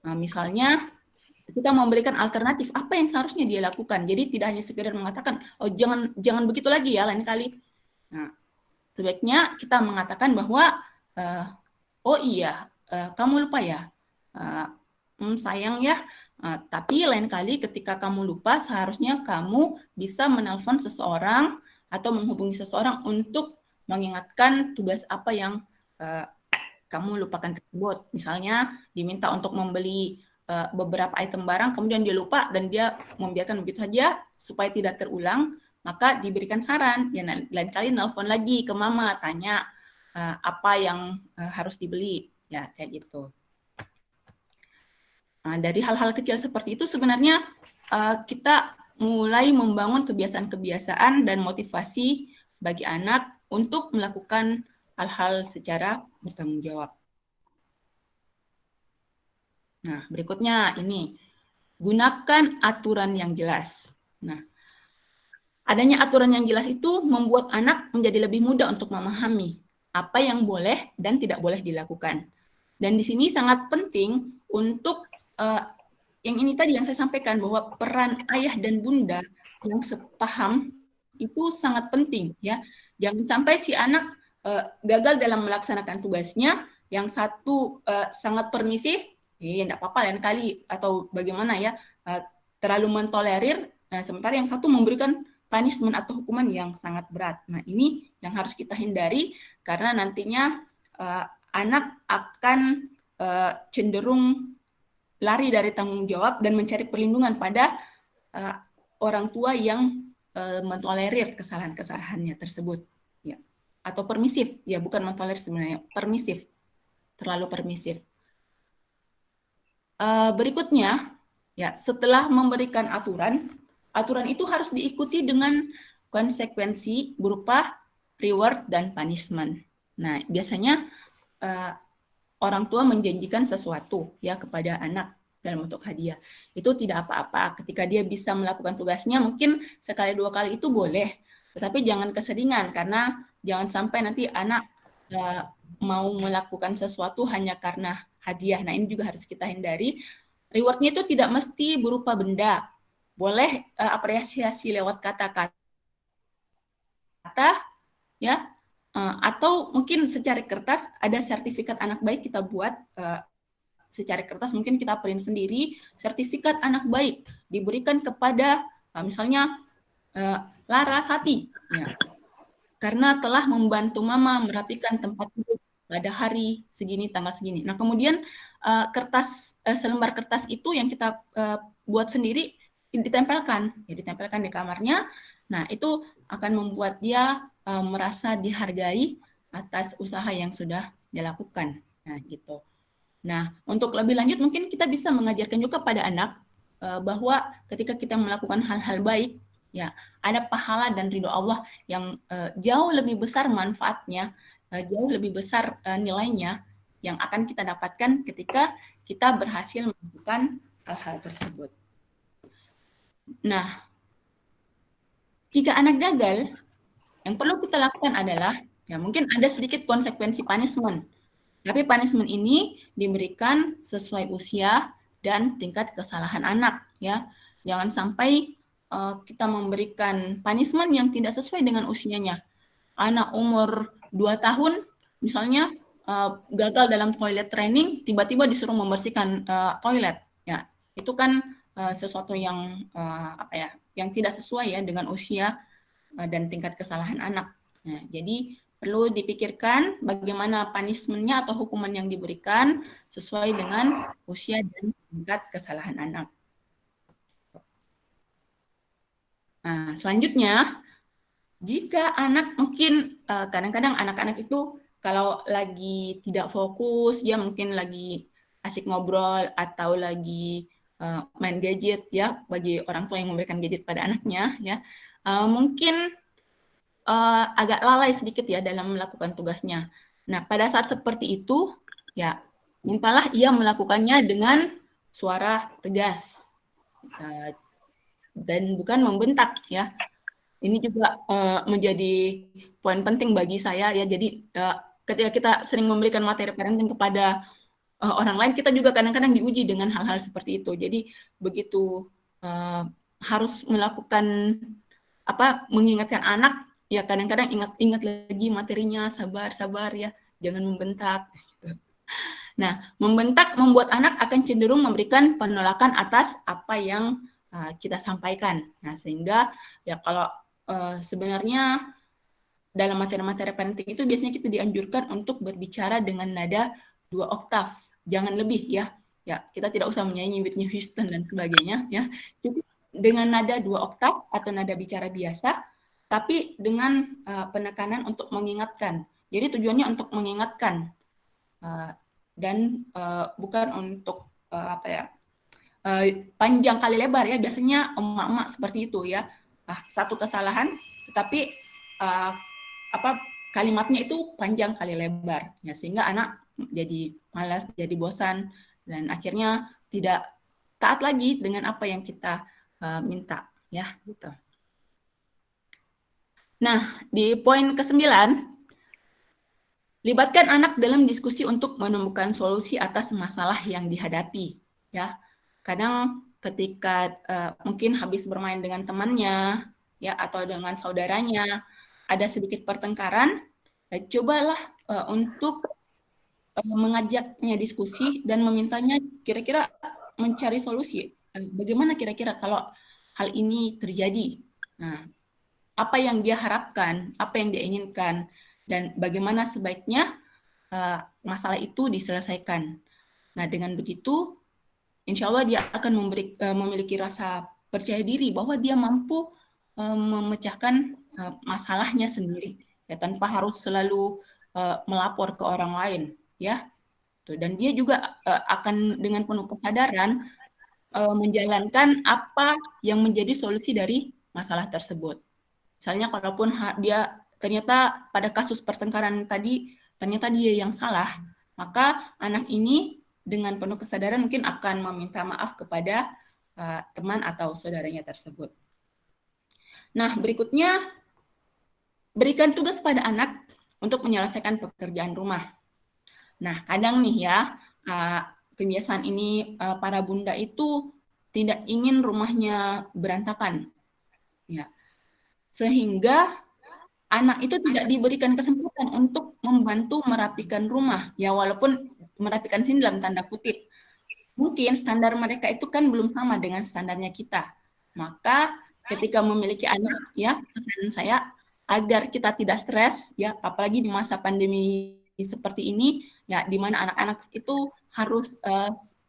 Nah, misalnya kita memberikan alternatif apa yang seharusnya dia lakukan. Jadi tidak hanya sekedar mengatakan, oh jangan begitu lagi ya lain kali. Nah, sebaiknya kita mengatakan bahwa oh iya, kamu lupa ya, sayang ya. Tapi lain kali ketika kamu lupa, seharusnya kamu bisa menelpon seseorang atau menghubungi seseorang untuk mengingatkan tugas apa yang kamu lupakan tersebut. Misalnya diminta untuk membeli beberapa item barang, kemudian dia lupa dan dia membiarkan begitu saja supaya tidak terulang, maka diberikan saran. Ya, lain kali nelpon lagi ke mama, tanya apa yang harus dibeli, ya kayak gitu. Nah, dari hal-hal kecil seperti itu sebenarnya kita mulai membangun kebiasaan-kebiasaan dan motivasi bagi anak untuk melakukan hal-hal secara bertanggung jawab. Nah, berikutnya ini, gunakan aturan yang jelas. Nah, adanya aturan yang jelas itu membuat anak menjadi lebih mudah untuk memahami apa yang boleh dan tidak boleh dilakukan. Dan di sini sangat penting untuk yang ini tadi yang saya sampaikan, bahwa peran ayah dan bunda yang sepaham itu sangat penting ya. Jangan sampai si anak gagal dalam melaksanakan tugasnya, yang satu sangat permisif, enggak apa-apa lain kali, atau bagaimana ya, terlalu mentolerir, sementara yang satu memberikan punishment atau hukuman yang sangat berat. Nah, ini yang harus kita hindari, karena nantinya anak akan cenderung lari dari tanggung jawab dan mencari perlindungan pada orang tua yang mentolerir kesalahan-kesalahannya tersebut, ya. Atau permisif, ya, bukan mentolerir sebenarnya, permisif, terlalu permisif. Berikutnya, ya, setelah memberikan aturan itu harus diikuti dengan konsekuensi berupa reward dan punishment. Nah, biasanya orang tua menjanjikan sesuatu ya kepada anak dalam bentuk hadiah. Itu tidak apa-apa. Ketika dia bisa melakukan tugasnya, mungkin sekali dua kali itu boleh. Tetapi jangan keseringan, karena jangan sampai nanti anak mau melakukan sesuatu hanya karena hadiah. Nah, ini juga harus kita hindari. Rewardnya itu tidak mesti berupa benda. Boleh apresiasi lewat kata-kata, ya, atau mungkin secari kertas, ada sertifikat anak baik kita buat secari kertas, mungkin kita print sendiri, sertifikat anak baik diberikan kepada misalnya Lara Sati, ya, karena telah membantu mama merapikan tempat tidur pada hari segini, tanggal segini. Nah, kemudian selembar kertas itu yang kita buat sendiri ditempelkan di kamarnya. Nah, itu akan membuat dia merasa dihargai atas usaha yang sudah dilakukan. Nah, gitu. Nah, untuk lebih lanjut mungkin kita bisa mengajarkan juga pada anak bahwa ketika kita melakukan hal-hal baik, ya, ada pahala dan ridho Allah yang jauh lebih besar manfaatnya, jauh lebih besar nilainya yang akan kita dapatkan ketika kita berhasil melakukan hal-hal tersebut. Nah, jika anak gagal, yang perlu kita lakukan adalah, ya, mungkin ada sedikit konsekuensi punishment. Tapi punishment ini diberikan sesuai usia dan tingkat kesalahan anak, ya. Jangan sampai kita memberikan punishment yang tidak sesuai dengan usianya. Anak umur 2 tahun misalnya gagal dalam toilet training, tiba-tiba disuruh membersihkan toilet, ya. Itu kan sesuatu yang yang tidak sesuai ya dengan usia dan tingkat kesalahan anak. Nah, jadi perlu dipikirkan bagaimana punishment-nya atau hukuman yang diberikan sesuai dengan usia dan tingkat kesalahan anak. Nah, selanjutnya, jika anak mungkin kadang-kadang anak-anak itu kalau lagi tidak fokus, dia mungkin lagi asik ngobrol atau lagi main gadget, ya, bagi orang tua yang memberikan gadget pada anaknya, ya, mungkin agak lalai sedikit ya dalam melakukan tugasnya. Nah, pada saat seperti itu, ya, mintalah ia melakukannya dengan suara tegas dan bukan membentak, ya. Ini juga menjadi poin penting bagi saya, ya. Jadi ketika kita sering memberikan materi parenting kepada orang lain, kita juga kadang-kadang diuji dengan hal-hal seperti itu. Jadi begitu harus melakukan mengingatkan anak, ya, kadang-kadang ingat lagi materinya, sabar ya, jangan membentak. Gitu. Nah, membentak membuat anak akan cenderung memberikan penolakan atas apa yang kita sampaikan. Nah, sehingga ya kalau sebenarnya dalam materi-materi parenting itu biasanya kita dianjurkan untuk berbicara dengan nada 2 oktav, jangan lebih, ya. Ya, kita tidak usah menyanyi Whitney Houston dan sebagainya, ya. Cukup dengan nada 2 oktav atau nada bicara biasa, tapi dengan penekanan untuk mengingatkan. Jadi tujuannya untuk mengingatkan dan bukan untuk panjang kali lebar, ya. Biasanya emak-emak seperti itu, ya. Satu kesalahan, tetapi kalimatnya itu panjang kali lebar, ya, sehingga anak jadi malas, jadi bosan, dan akhirnya tidak taat lagi dengan apa yang kita minta, ya, gitu. Nah, di poin ke-9, libatkan anak dalam diskusi untuk menemukan solusi atas masalah yang dihadapi. Ya, kadang ketika mungkin habis bermain dengan temannya, ya atau dengan saudaranya, ada sedikit pertengkaran, cobalah untuk mengajaknya diskusi dan memintanya kira-kira mencari solusi. Bagaimana kira-kira kalau hal ini terjadi? Nah, apa yang dia harapkan, apa yang dia inginkan, dan bagaimana sebaiknya masalah itu diselesaikan. Nah, dengan begitu, insya Allah dia akan memiliki rasa percaya diri bahwa dia mampu memecahkan masalahnya sendiri, ya, tanpa harus selalu melapor ke orang lain, ya. Dan dia juga akan dengan penuh kesadaran menjalankan apa yang menjadi solusi dari masalah tersebut. Misalnya kalaupun dia ternyata pada kasus pertengkaran tadi, ternyata dia yang salah, maka anak ini dengan penuh kesadaran mungkin akan meminta maaf kepada teman atau saudaranya tersebut. Nah, berikutnya, berikan tugas pada anak untuk menyelesaikan pekerjaan rumah. Nah, kadang nih ya, kebiasaan ini para bunda itu tidak ingin rumahnya berantakan. Ya. Sehingga anak itu tidak diberikan kesempatan untuk membantu merapikan rumah, ya walaupun merapikan sini dalam tanda kutip. Mungkin standar mereka itu kan belum sama dengan standarnya kita. Maka ketika memiliki anak, ya pesan saya agar kita tidak stres, ya apalagi di masa pandemi seperti ini, ya di mana anak-anak itu harus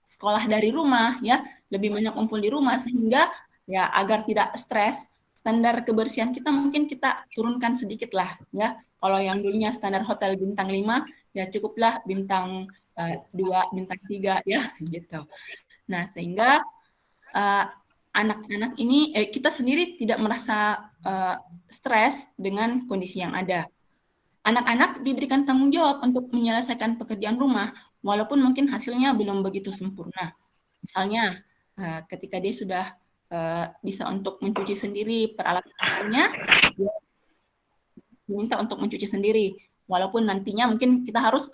sekolah dari rumah, ya lebih banyak kumpul di rumah sehingga ya agar tidak stres. Standar kebersihan kita mungkin kita turunkan sedikit lah, ya. Kalau yang dulunya standar hotel bintang 5, ya cukuplah bintang 2, bintang 3, ya gitu. Nah, sehingga anak-anak ini, kita sendiri tidak merasa stres dengan kondisi yang ada. Anak-anak diberikan tanggung jawab untuk menyelesaikan pekerjaan rumah, walaupun mungkin hasilnya belum begitu sempurna. Misalnya, ketika dia sudah bisa untuk mencuci sendiri peralatannya, diminta untuk mencuci sendiri, walaupun nantinya mungkin kita harus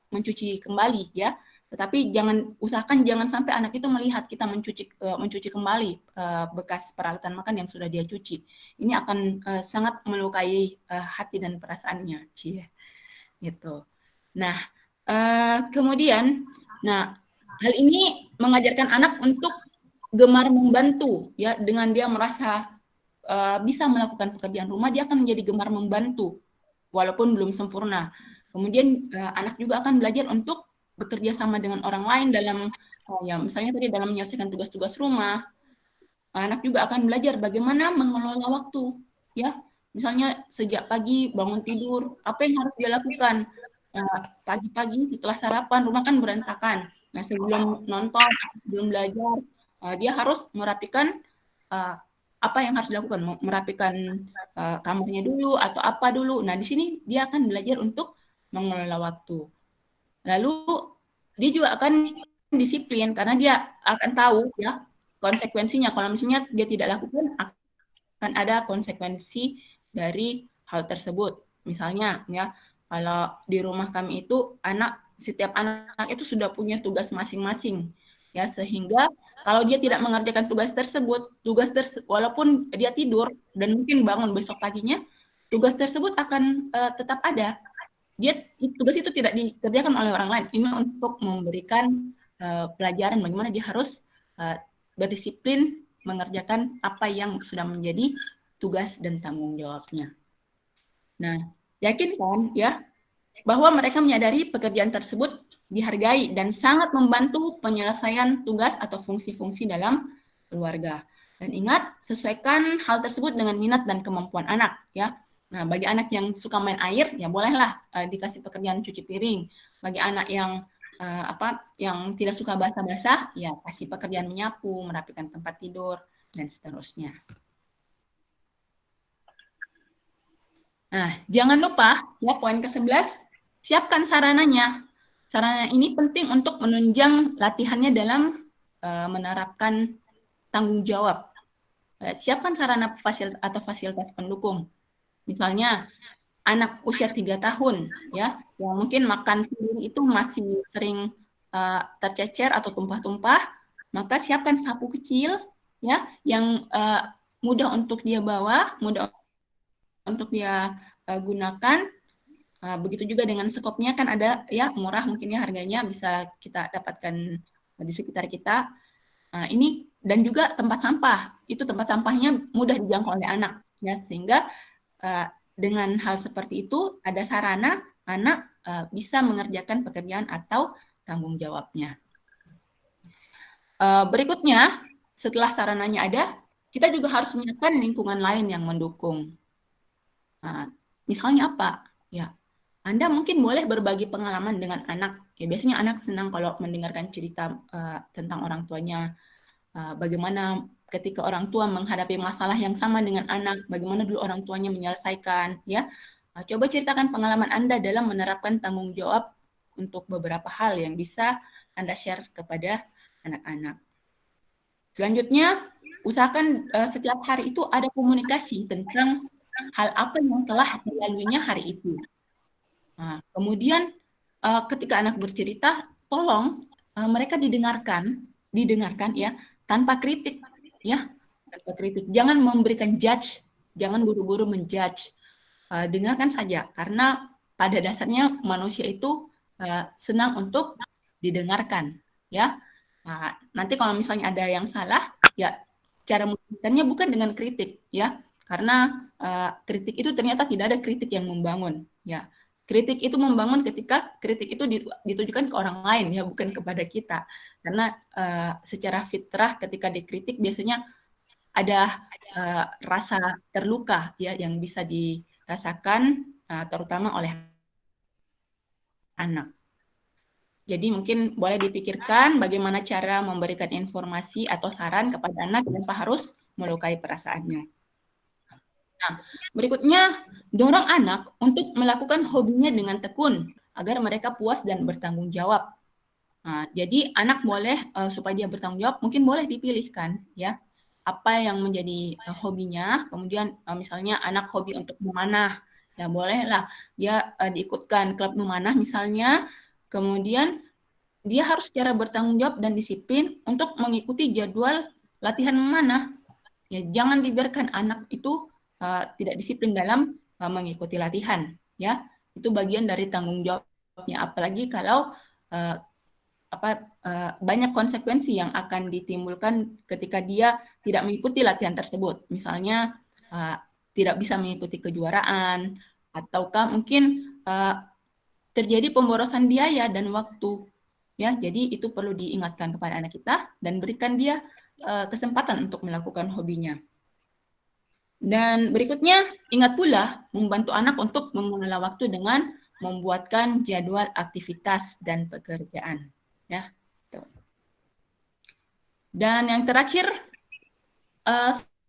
mencuci kembali, ya. Tetapi usahakan jangan sampai anak itu melihat kita mencuci kembali bekas peralatan makan yang sudah dia cuci. Ini akan sangat melukai hati dan perasaannya, gitu. Nah, kemudian, hal ini mengajarkan anak untuk gemar membantu, ya, dengan dia merasa bisa melakukan pekerjaan rumah, dia akan menjadi gemar membantu walaupun belum sempurna. Kemudian anak juga akan belajar untuk bekerja sama dengan orang lain dalam ya misalnya tadi dalam menyelesaikan tugas-tugas rumah. Anak juga akan belajar bagaimana mengelola waktu, ya. Misalnya sejak pagi bangun tidur, apa yang harus dia lakukan? Pagi-pagi setelah sarapan, rumah kan berantakan. Nah, sebelum nonton, sebelum belajar, dia harus merapikan apa yang harus dilakukan, merapikan kamarnya dulu atau apa dulu. Nah, di sini dia akan belajar untuk mengelola waktu. Lalu dia juga akan disiplin karena dia akan tahu, ya, konsekuensinya. Kalau misalnya dia tidak lakukan, akan ada konsekuensi dari hal tersebut. Misalnya, ya, kalau di rumah kami itu setiap anak itu sudah punya tugas masing-masing, ya, sehingga kalau dia tidak mengerjakan tugas tersebut, walaupun dia tidur dan mungkin bangun besok paginya, tugas tersebut akan tetap ada. Tugas itu tidak dikerjakan oleh orang lain. Ini untuk memberikan pelajaran bagaimana dia harus berdisiplin mengerjakan apa yang sudah menjadi tugas dan tanggung jawabnya. Nah, yakin kan, ya, bahwa mereka menyadari pekerjaan tersebut dihargai dan sangat membantu penyelesaian tugas atau fungsi-fungsi dalam keluarga. Dan ingat, sesuaikan hal tersebut dengan minat dan kemampuan anak, ya. Nah, bagi anak yang suka main air, ya bolehlah dikasih pekerjaan cuci piring. Bagi anak yang yang tidak suka basah-basah, ya kasih pekerjaan menyapu, merapikan tempat tidur, dan seterusnya. Nah, jangan lupa, ya, poin ke-11, siapkan sarananya. Sarana ini penting untuk menunjang latihannya dalam menerapkan tanggung jawab. Siapkan sarana atau fasilitas pendukung. Misalnya, anak usia 3 tahun ya, yang mungkin makan sendiri itu masih sering tercecer atau tumpah-tumpah, maka siapkan sapu kecil ya yang mudah untuk dia bawa, mudah untuk dia gunakan. Begitu juga dengan sekopnya, kan ada ya, murah mungkin ya harganya, bisa kita dapatkan di sekitar kita. Ini dan juga tempat sampah, itu tempat sampahnya mudah dijangkau oleh anak ya, sehingga dengan hal seperti itu ada sarana anak bisa mengerjakan pekerjaan atau tanggung jawabnya. Berikutnya, setelah sarananya ada, kita juga harus menyiapkan lingkungan lain yang mendukung. Misalnya apa? Ya, Anda mungkin boleh berbagi pengalaman dengan anak. Ya, biasanya anak senang kalau mendengarkan cerita tentang orang tuanya. Bagaimana ketika orang tua menghadapi masalah yang sama dengan anak, bagaimana dulu orang tuanya menyelesaikan. Ya, coba ceritakan pengalaman Anda dalam menerapkan tanggung jawab untuk beberapa hal yang bisa Anda share kepada anak-anak. Selanjutnya, usahakan setiap hari itu ada komunikasi tentang hal apa yang telah dilaluinya hari itu. Kemudian ketika anak bercerita, tolong mereka didengarkan ya, tanpa kritik ya, tanpa kritik. Jangan memberikan judge, jangan buru-buru menjudge. Dengarkan saja, karena pada dasarnya manusia itu senang untuk didengarkan ya. Nanti kalau misalnya ada yang salah, ya cara menjelaskannya bukan dengan kritik ya, karena kritik itu ternyata tidak ada kritik yang membangun ya. Kritik itu membangun ketika kritik itu ditujukan ke orang lain ya, bukan kepada kita. Karena secara fitrah ketika dikritik biasanya ada rasa terluka ya yang bisa dirasakan terutama oleh anak. Jadi mungkin boleh dipikirkan bagaimana cara memberikan informasi atau saran kepada anak tanpa harus melukai perasaannya. Nah, berikutnya, dorong anak untuk melakukan hobinya dengan tekun agar mereka puas dan bertanggung jawab. Jadi anak boleh supaya dia bertanggung jawab, mungkin boleh dipilihkan ya apa yang menjadi hobinya. Kemudian misalnya anak hobi untuk memanah, ya bolehlah dia diikutkan klub memanah misalnya. Kemudian dia harus secara bertanggung jawab dan disiplin untuk mengikuti jadwal latihan memanah. Ya, jangan dibiarkan anak itu tidak disiplin dalam mengikuti latihan. Ya, itu bagian dari tanggung jawabnya. Apalagi kalau banyak konsekuensi yang akan ditimbulkan ketika dia tidak mengikuti latihan tersebut. Misalnya tidak bisa mengikuti kejuaraan, ataukah mungkin terjadi pemborosan biaya dan waktu. Ya, jadi itu perlu diingatkan kepada anak kita dan berikan dia kesempatan untuk melakukan hobinya. Dan berikutnya, ingat pula membantu anak untuk mengelola waktu dengan membuatkan jadwal aktivitas dan pekerjaan. Ya. Dan yang terakhir,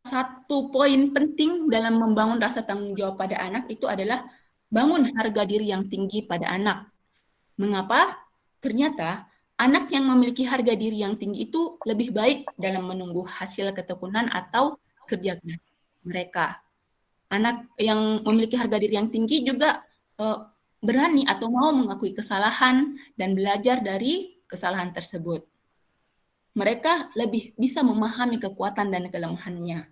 satu poin penting dalam membangun rasa tanggung jawab pada anak itu adalah bangun harga diri yang tinggi pada anak. Mengapa? Ternyata anak yang memiliki harga diri yang tinggi itu lebih baik dalam menunggu hasil ketekunan atau kerja mereka. Anak yang memiliki harga diri yang tinggi juga berani atau mau mengakui kesalahan dan belajar dari kesalahan tersebut. Mereka lebih bisa memahami kekuatan dan kelemahannya.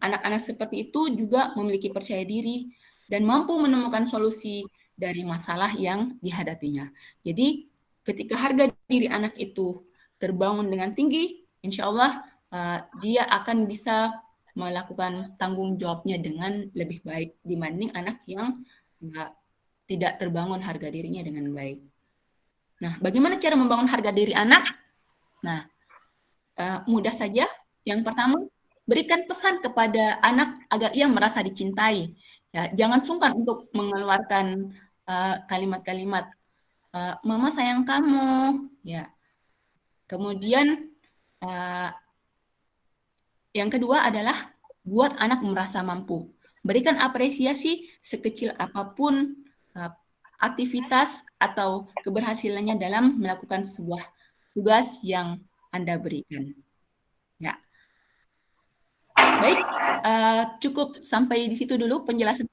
Anak-anak seperti itu juga memiliki percaya diri dan mampu menemukan solusi dari masalah yang dihadapinya. Jadi ketika harga diri anak itu terbangun dengan tinggi, insya Allah dia akan bisa melakukan tanggung jawabnya dengan lebih baik dibanding anak yang tidak terbangun harga dirinya dengan baik. Nah, bagaimana cara membangun harga diri anak? Nah, mudah saja. Yang pertama, berikan pesan kepada anak agar ia merasa dicintai. Ya, jangan sungkan untuk mengeluarkan kalimat-kalimat "Mama sayang kamu". Ya. Kemudian yang kedua adalah buat anak merasa mampu. Berikan apresiasi sekecil apapun aktivitas atau keberhasilannya dalam melakukan sebuah tugas yang Anda berikan. Ya. Baik, cukup sampai di situ dulu penjelasan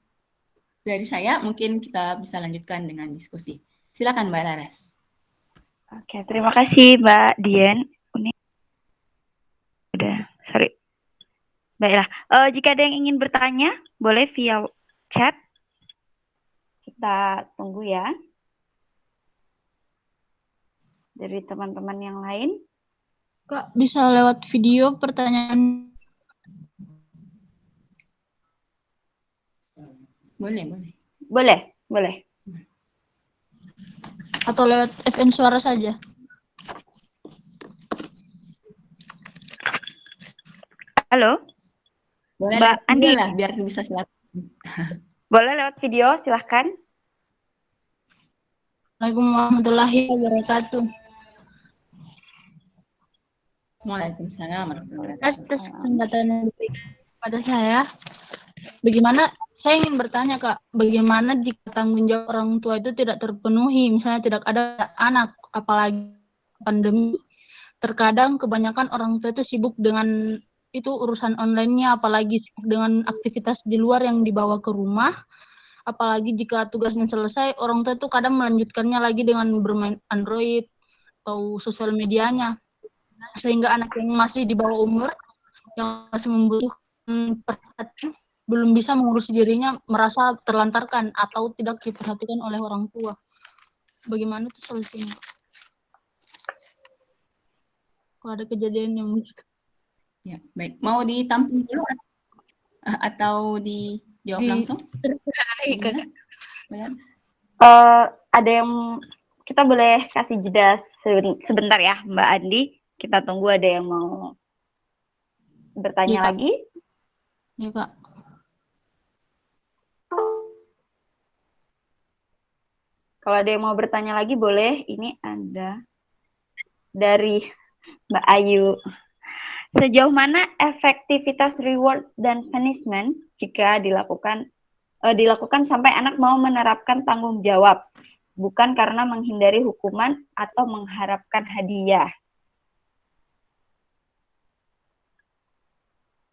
dari saya, mungkin kita bisa lanjutkan dengan diskusi. Silakan Mbak Laras. Oke, terima kasih Mbak Dian. Ini udah, sorry. Baiklah, jika ada yang ingin bertanya, boleh via chat. Kita tunggu ya. Dari teman-teman yang lain. Kak, bisa lewat video pertanyaan? Boleh. Atau lewat FN suara saja? Halo? Boleh Mbak Andi lah, biar bisa silakan. Boleh lewat video, silahkan. Assalamualaikum warahmatullahi wabarakatuh. Waalaikumsalam warahmatullahi Atas wabarakatuh. kesempatan yang diberikan kepada saya, saya ingin bertanya Kak, bagaimana jika tanggung jawab orang tua itu tidak terpenuhi, misalnya tidak ada anak, apalagi pandemi. Terkadang kebanyakan orang tua itu sibuk dengan itu urusan online-nya, apalagi sibuk dengan aktivitas di luar yang dibawa ke rumah. Apalagi jika tugasnya selesai, orang tua itu kadang melanjutkannya lagi dengan bermain Android atau sosial medianya. Sehingga anak yang masih di bawah umur, yang masih membutuhkan perhatian, belum bisa mengurus dirinya, merasa terlantarkan atau tidak diperhatikan oleh orang tua. Bagaimana itu solusinya? Kalau ada kejadian yang begitu. Ya, baik. Mau ditampung dulu atau dijawab langsung? Ada yang kita boleh kasih jeda sebentar ya, Mbak Andi. Kita tunggu ada yang mau bertanya lagi. Iya, Kak. Kalau ada yang mau bertanya lagi boleh. Ini ada dari Mbak Ayu. Sejauh mana efektivitas reward dan punishment jika dilakukan sampai anak mau menerapkan tanggung jawab, bukan karena menghindari hukuman atau mengharapkan hadiah?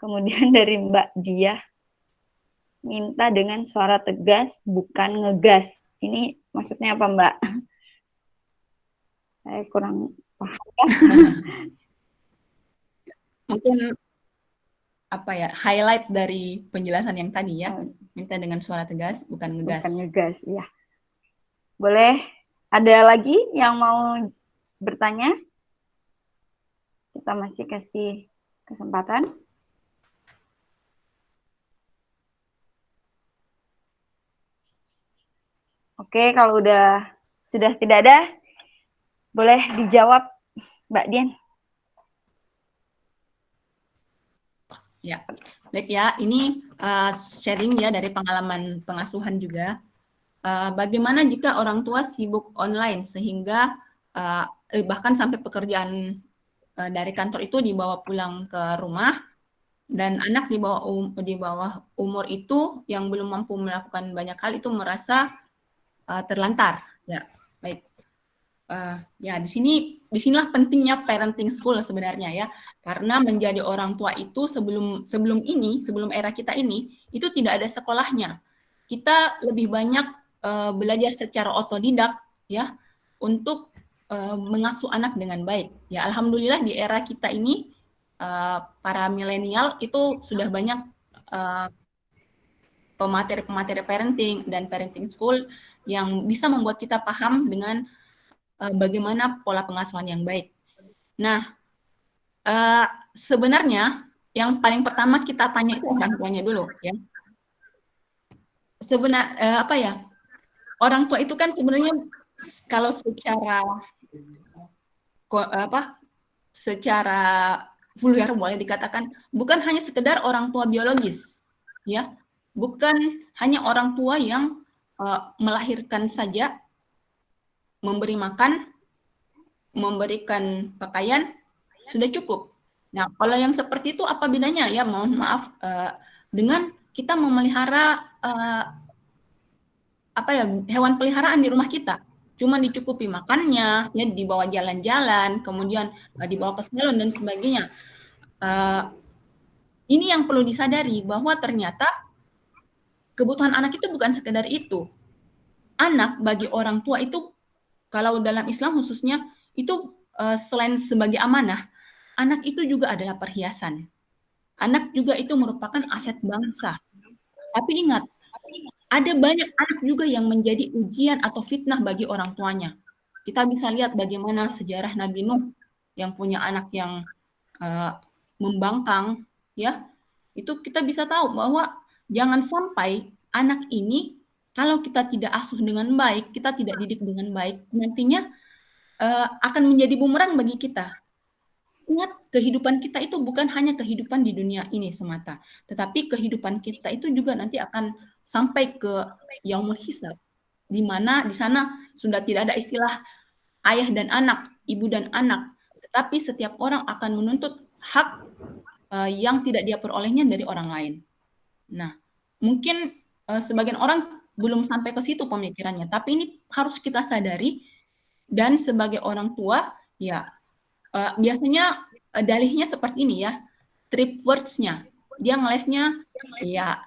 Kemudian dari Mbak Dia, minta dengan suara tegas, bukan ngegas. Ini maksudnya apa, Mbak? Saya kurang paham. Mungkin highlight dari penjelasan yang tadi ya, minta dengan suara tegas, bukan ngegas. Bukan ngegas, ya. Boleh ada lagi yang mau bertanya? Kita masih kasih kesempatan. Oke, kalau sudah tidak ada, boleh dijawab, Mbak Dian. Ya, baik ya. Ini sharing ya dari pengalaman pengasuhan juga. Bagaimana jika orang tua sibuk online sehingga bahkan sampai pekerjaan dari kantor itu dibawa pulang ke rumah dan anak di bawah umur itu yang belum mampu melakukan banyak hal itu merasa terlantar. Ya, baik. Ya, disinilah pentingnya parenting school sebenarnya ya, karena menjadi orang tua itu sebelum era kita ini itu tidak ada sekolahnya. Kita lebih banyak belajar secara otodidak ya untuk mengasuh anak dengan baik. Ya, alhamdulillah di era kita ini para milenial itu sudah banyak pemateri parenting dan parenting school yang bisa membuat kita paham dengan bagaimana pola pengasuhan yang baik. Nah, sebenarnya yang paling pertama kita tanya itu orang tuanya dulu, ya. Orang tua itu kan sebenarnya kalau secara vulgar boleh dikatakan bukan hanya sekedar orang tua biologis, ya, bukan hanya orang tua yang melahirkan saja, memberi makan, memberikan pakaian, sudah cukup. Nah, kalau yang seperti itu apa bedanya ya? Mohon maaf, dengan kita memelihara hewan peliharaan di rumah kita. Cuma dicukupi makannya, ya dibawa jalan-jalan, kemudian dibawa ke salon dan sebagainya. Ini yang perlu disadari bahwa ternyata kebutuhan anak itu bukan sekedar itu. Anak bagi orang tua itu, kalau dalam Islam khususnya, itu selain sebagai amanah, anak itu juga adalah perhiasan. Anak juga itu merupakan aset bangsa. Tapi ingat, ada banyak anak juga yang menjadi ujian atau fitnah bagi orang tuanya. Kita bisa lihat bagaimana sejarah Nabi Nuh yang punya anak yang membangkang, ya. Itu kita bisa tahu bahwa jangan sampai anak ini kalau kita tidak asuh dengan baik, kita tidak didik dengan baik, nantinya akan menjadi bumerang bagi kita. Ingat, kehidupan kita itu bukan hanya kehidupan di dunia ini semata, tetapi kehidupan kita itu juga nanti akan sampai ke yaumul hisab, di mana di sana sudah tidak ada istilah ayah dan anak, ibu dan anak, tetapi setiap orang akan menuntut hak yang tidak dia perolehnya dari orang lain. Nah, mungkin sebagian orang belum sampai ke situ pemikirannya, tapi ini harus kita sadari, dan sebagai orang tua, ya biasanya dalihnya seperti ini ya, trip words-nya. Dia ngelesnya, ya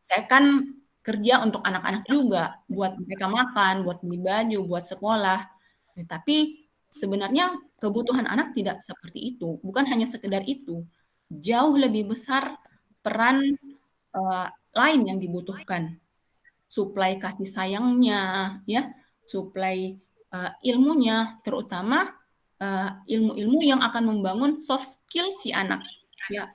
saya kan kerja untuk anak-anak juga, buat mereka makan, buat beli baju, buat sekolah. Tapi sebenarnya kebutuhan anak tidak seperti itu, bukan hanya sekedar itu. Jauh lebih besar peran lain yang dibutuhkan. Suplai kasih sayangnya, ya, suplai ilmunya, terutama ilmu-ilmu yang akan membangun soft skill si anak. Ya,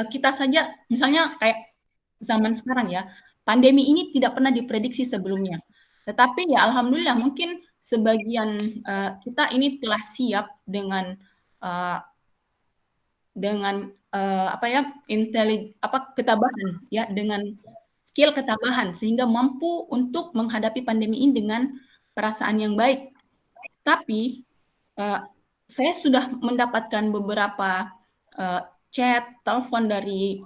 kita saja, misalnya kayak zaman sekarang ya, pandemi ini tidak pernah diprediksi sebelumnya. Tetapi ya alhamdulillah mungkin sebagian kita ini telah siap dengan ketabahan ya, dengan skill ketabahan sehingga mampu untuk menghadapi pandemi ini dengan perasaan yang baik. Tapi saya sudah mendapatkan beberapa chat, telepon dari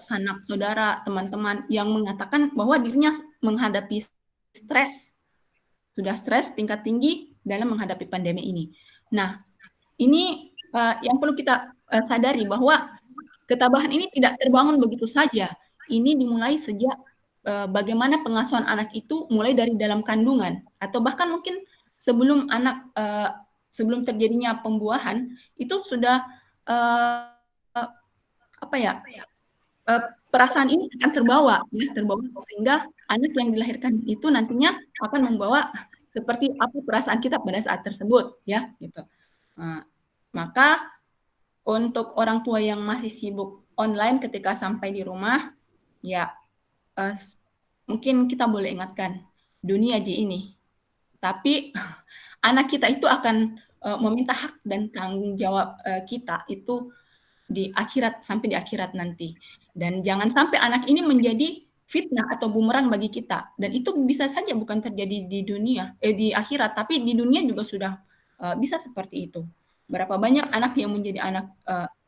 sanak saudara, teman-teman yang mengatakan bahwa dirinya menghadapi stres, sudah stres tingkat tinggi dalam menghadapi pandemi ini. Nah, ini yang perlu kita sadari bahwa ketabahan ini tidak terbangun begitu saja. Ini dimulai sejak bagaimana pengasuhan anak itu mulai dari dalam kandungan atau bahkan mungkin sebelum anak sebelum terjadinya pembuahan itu sudah perasaan ini akan terbawa sehingga anak yang dilahirkan itu nantinya akan membawa seperti apa perasaan kita pada saat tersebut ya gitu. Maka untuk orang tua yang masih sibuk online ketika sampai di rumah ya mungkin kita boleh ingatkan dunia ini. Tapi anak kita itu akan meminta hak dan tanggung jawab kita itu di akhirat, sampai di akhirat nanti. Dan jangan sampai anak ini menjadi fitnah atau bumerang bagi kita. Dan itu bisa saja bukan terjadi di dunia, di akhirat, tapi di dunia juga sudah bisa seperti itu. Berapa banyak anak yang menjadi anak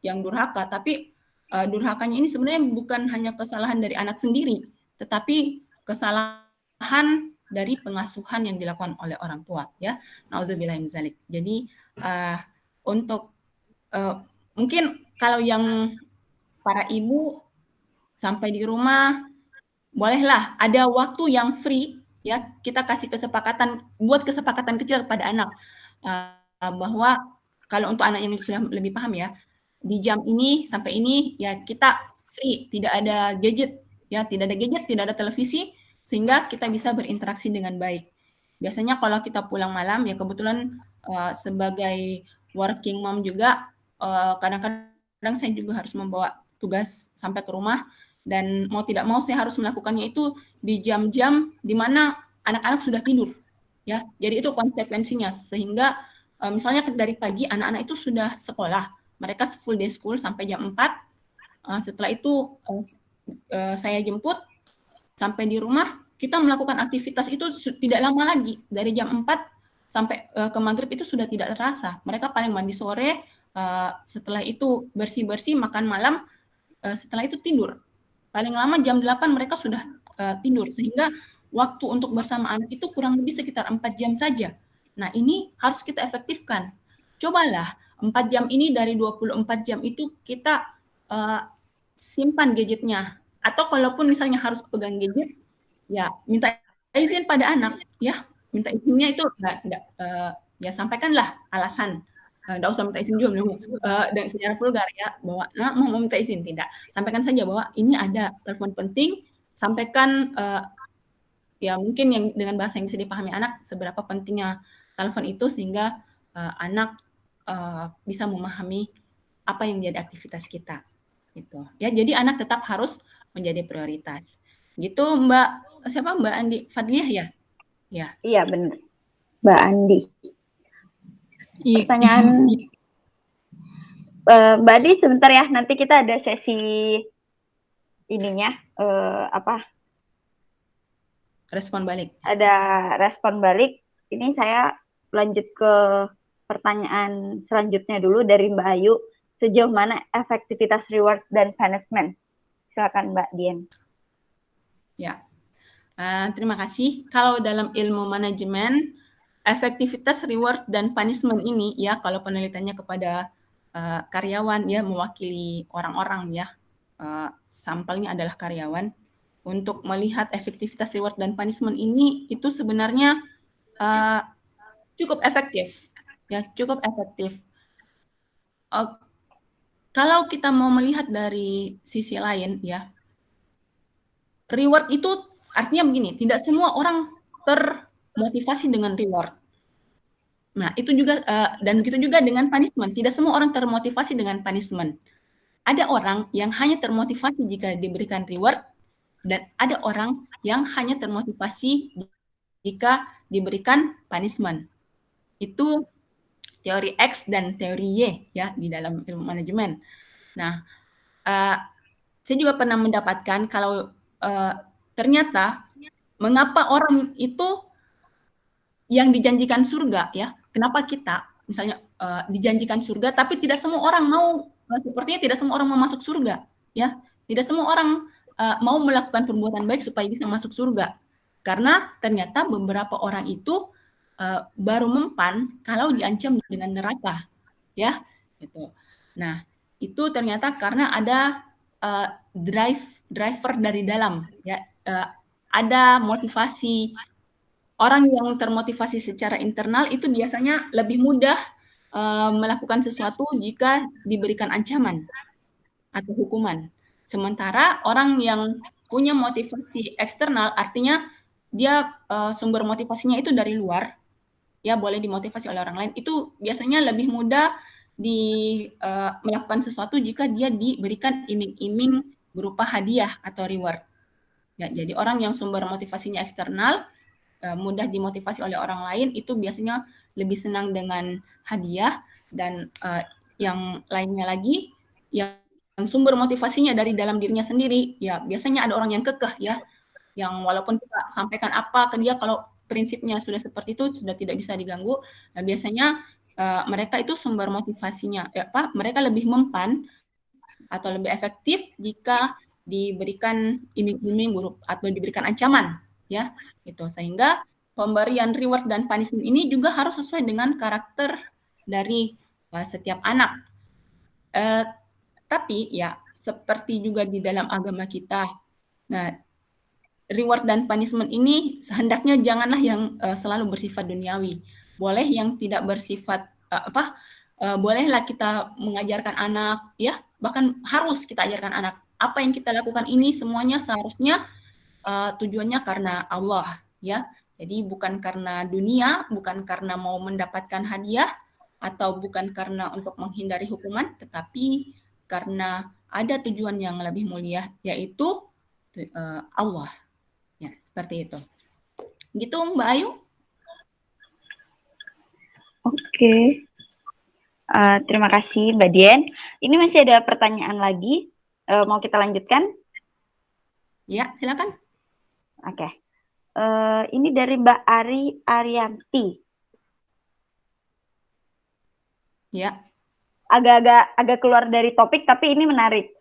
yang durhaka, tapi durhakanya ini sebenarnya bukan hanya kesalahan dari anak sendiri, tetapi kesalahan dari pengasuhan yang dilakukan oleh orang tua ya. Nauzubillah min dzalik. Jadi untuk mungkin kalau yang para ibu sampai di rumah bolehlah ada waktu yang free ya, kita kasih kesepakatan, buat kesepakatan kecil pada anak bahwa kalau untuk anak yang sudah lebih paham ya, di jam ini sampai ini ya kita free, tidak ada gadget ya, tidak ada gadget, tidak ada televisi, sehingga kita bisa berinteraksi dengan baik. Biasanya kalau kita pulang malam, ya kebetulan sebagai working mom juga, kadang-kadang saya juga harus membawa tugas sampai ke rumah, dan mau tidak mau saya harus melakukannya itu di jam-jam di mana anak-anak sudah tidur. Ya, jadi itu konsekuensinya, sehingga misalnya dari pagi anak-anak itu sudah sekolah, mereka full day school sampai jam 4, setelah itu saya jemput, sampai di rumah, kita melakukan aktivitas itu tidak lama lagi. Dari jam 4 sampai ke maghrib itu sudah tidak terasa. Mereka paling mandi sore, setelah itu bersih-bersih, makan malam, setelah itu tidur. Paling lama jam 8 mereka sudah tidur. Sehingga waktu untuk bersama anak itu kurang lebih sekitar 4 jam saja. Nah, ini harus kita efektifkan. Cobalah 4 jam ini dari 24 jam itu kita simpan gadgetnya. atau kalaupun misalnya harus pegang gadget, ya minta izin pada anak, ya minta izinnya itu enggak, ya sampaikanlah alasan, enggak usah minta izin juga dan secara vulgar ya, bahwa "Nak, mau minta izin," tidak. Sampaikan saja bahwa ini ada telepon penting, sampaikan, ya mungkin yang dengan bahasa yang bisa dipahami anak, seberapa pentingnya telepon itu sehingga, anak, bisa memahami apa yang menjadi aktivitas kita, gitu. Ya, jadi anak tetap harus menjadi prioritas. Gitu Mbak siapa, Mbak Andi Fadliah ya? Ya. Iya, benar. Mbak Andi. Iya. Pertanyaan Mbak Andi sebentar ya, nanti kita ada sesi ininya, Respon balik. ada respon balik. Ini saya lanjut ke pertanyaan selanjutnya dulu dari Mbak Ayu. Sejauh mana efektivitas reward dan punishment? Silakan Mbak Dian. Ya, terima kasih. Kalau dalam ilmu manajemen, efektivitas reward dan punishment ini ya, kalau penelitiannya kepada karyawan ya, mewakili orang-orang ya, sampelnya adalah karyawan, untuk melihat efektivitas reward dan punishment ini itu sebenarnya cukup efektif ya, cukup efektif. Kalau kita mau melihat dari sisi lain ya, reward itu artinya begini, tidak semua orang termotivasi dengan reward. Nah, itu juga dan begitu juga dengan punishment, tidak semua orang termotivasi dengan punishment. Ada orang yang hanya termotivasi jika diberikan reward, dan ada orang yang hanya termotivasi jika diberikan punishment. Itu teori X dan teori Y ya di dalam ilmu manajemen. Nah, saya juga pernah mendapatkan kalau ternyata mengapa orang itu yang dijanjikan surga ya, kenapa kita misalnya dijanjikan surga tapi tidak semua orang mau, sepertinya tidak semua orang mau masuk surga ya, tidak semua orang mau melakukan perbuatan baik supaya bisa masuk surga, karena ternyata beberapa orang itu baru mempan kalau diancam dengan neraka ya gitu. Nah, itu ternyata karena ada driver dari dalam ya, ada motivasi. Orang yang termotivasi secara internal itu biasanya lebih mudah melakukan sesuatu jika diberikan ancaman atau hukuman. Sementara orang yang punya motivasi eksternal, artinya dia sumber motivasinya itu dari luar, ya boleh dimotivasi oleh orang lain, itu biasanya lebih mudah melakukan sesuatu jika dia diberikan iming-iming berupa hadiah atau reward. Ya, jadi orang yang sumber motivasinya eksternal, mudah dimotivasi oleh orang lain, itu biasanya lebih senang dengan hadiah, dan yang lainnya lagi, yang sumber motivasinya dari dalam dirinya sendiri, ya biasanya ada orang yang kekeh ya, yang walaupun kita sampaikan apa ke dia, kalau prinsipnya sudah seperti itu, sudah tidak bisa diganggu, nah biasanya mereka itu sumber motivasinya, mereka lebih mempan atau lebih efektif jika diberikan iming-iming atau diberikan ancaman ya, gitu. Sehingga pemberian reward dan punishment ini juga harus sesuai dengan karakter dari setiap anak. Tapi ya seperti juga di dalam agama kita, nah reward dan punishment ini hendaknya janganlah yang selalu bersifat duniawi. Boleh yang tidak bersifat bolehlah kita mengajarkan anak ya, bahkan harus kita ajarkan anak. Apa yang kita lakukan ini semuanya seharusnya tujuannya karena Allah ya. Jadi bukan karena dunia, bukan karena mau mendapatkan hadiah, atau bukan karena untuk menghindari hukuman, tetapi karena ada tujuan yang lebih mulia, yaitu Allah. Ya, seperti itu. Gitu Mbak Ayu? Oke. Terima kasih Mbak Dian. Ini masih ada pertanyaan lagi. Mau kita lanjutkan? Ya, silakan. Oke. Ini dari Mbak Arianti. Ya. Agak keluar dari topik, tapi ini menarik.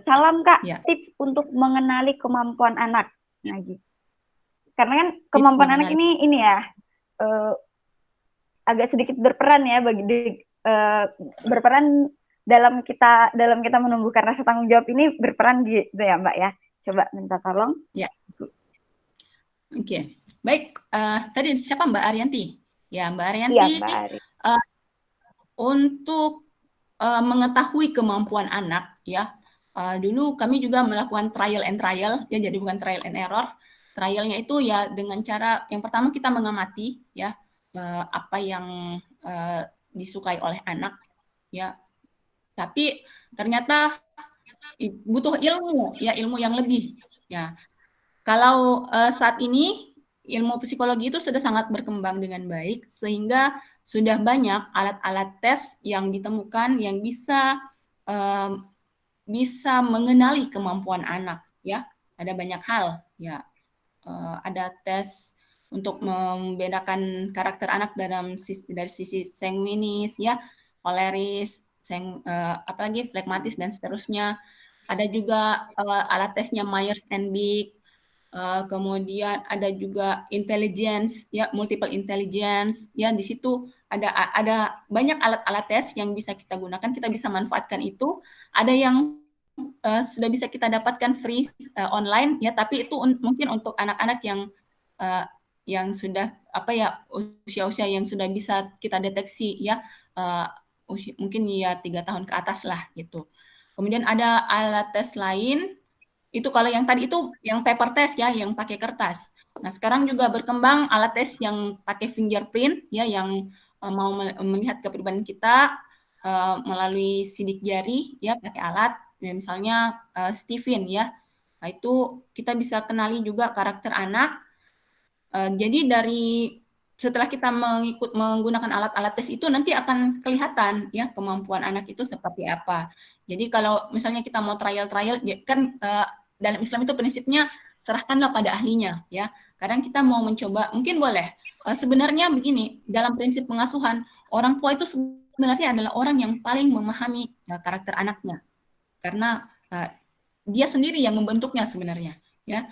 Salam Kak, ya. Tips untuk mengenali kemampuan anak. Nah, gitu. Karena kan kemampuan anak ini ya agak sedikit berperan ya berperan dalam kita menumbuhkan rasa tanggung jawab ini, berperan gitu ya Mbak ya. Coba minta tolong. Ya. Oke. Baik, tadi siapa Mbak Arianti? Ya, Mbak Arianti, Iya, Mbak Ari. untuk mengetahui kemampuan anak, ya, dulu kami juga melakukan trial and trial, ya, jadi bukan trial and error. Trialnya itu ya dengan cara yang pertama kita mengamati, ya, apa yang disukai oleh anak, ya. Tapi ternyata butuh ilmu, ya, ilmu yang lebih, ya. Kalau saat ini ilmu psikologi itu sudah sangat berkembang dengan baik, sehingga sudah banyak alat-alat tes yang ditemukan yang bisa mengenali kemampuan anak, ya. Ada banyak hal, ya. Ada tes untuk membedakan karakter anak dari sisi sanguinis, ya, koleris, apalagi flekmatis dan seterusnya. Ada juga alat tesnya Myers and Briggs. Kemudian ada juga intelligence, ya, multiple intelligence, ya, di situ ada banyak alat-alat tes yang bisa kita gunakan, kita bisa manfaatkan itu. Ada yang sudah bisa kita dapatkan free online, ya, tapi itu mungkin untuk anak-anak yang sudah usia-usia yang sudah bisa kita deteksi, ya, mungkin ya 3 tahun ke atas lah gitu. Kemudian ada alat tes lain. Itu kalau yang tadi itu yang paper test, ya, yang pakai kertas. Nah, sekarang juga berkembang alat tes yang pakai fingerprint, ya, yang mau melihat kepribadian kita melalui sidik jari, ya, pakai alat, ya, misalnya Steven, ya. Nah, itu kita bisa kenali juga karakter anak. Jadi setelah kita menggunakan alat-alat tes itu nanti akan kelihatan, ya, kemampuan anak itu seperti apa. Jadi kalau misalnya kita mau trial kan dalam Islam itu prinsipnya serahkanlah pada ahlinya, ya. Kadang kita mau mencoba, mungkin boleh. Sebenarnya begini, dalam prinsip pengasuhan, orang tua itu sebenarnya adalah orang yang paling memahami karakter anaknya, karena dia sendiri yang membentuknya sebenarnya, ya.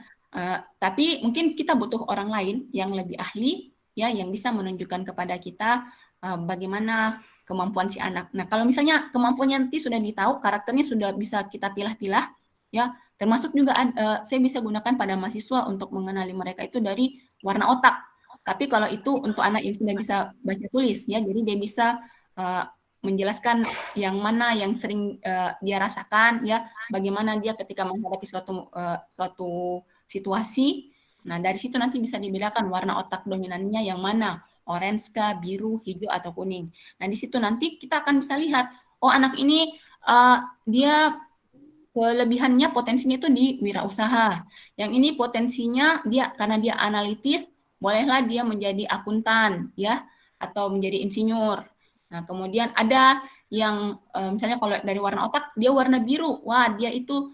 Tapi mungkin kita butuh orang lain yang lebih ahli, ya, yang bisa menunjukkan kepada kita bagaimana kemampuan si anak. Nah, kalau misalnya kemampuannya nanti sudah ditahu, karakternya sudah bisa kita pilah-pilah, ya, termasuk juga saya bisa gunakan pada mahasiswa untuk mengenali mereka itu dari warna otak. Tapi kalau itu untuk anak yang sudah bisa baca tulis, ya, jadi dia bisa menjelaskan yang mana yang sering dia rasakan, ya, bagaimana dia ketika menghadapi suatu situasi. Nah, dari situ nanti bisa dibedakan warna otak dominannya yang mana, orange kah, biru, hijau, atau kuning. Nah, di situ nanti kita akan bisa lihat, oh, anak ini dia kelebihannya, potensinya itu di wirausaha. Yang ini potensinya karena dia analitis, bolehlah dia menjadi akuntan, ya, atau menjadi insinyur. Nah, kemudian ada yang misalnya kalau dari warna otak, dia warna biru. Wah, dia itu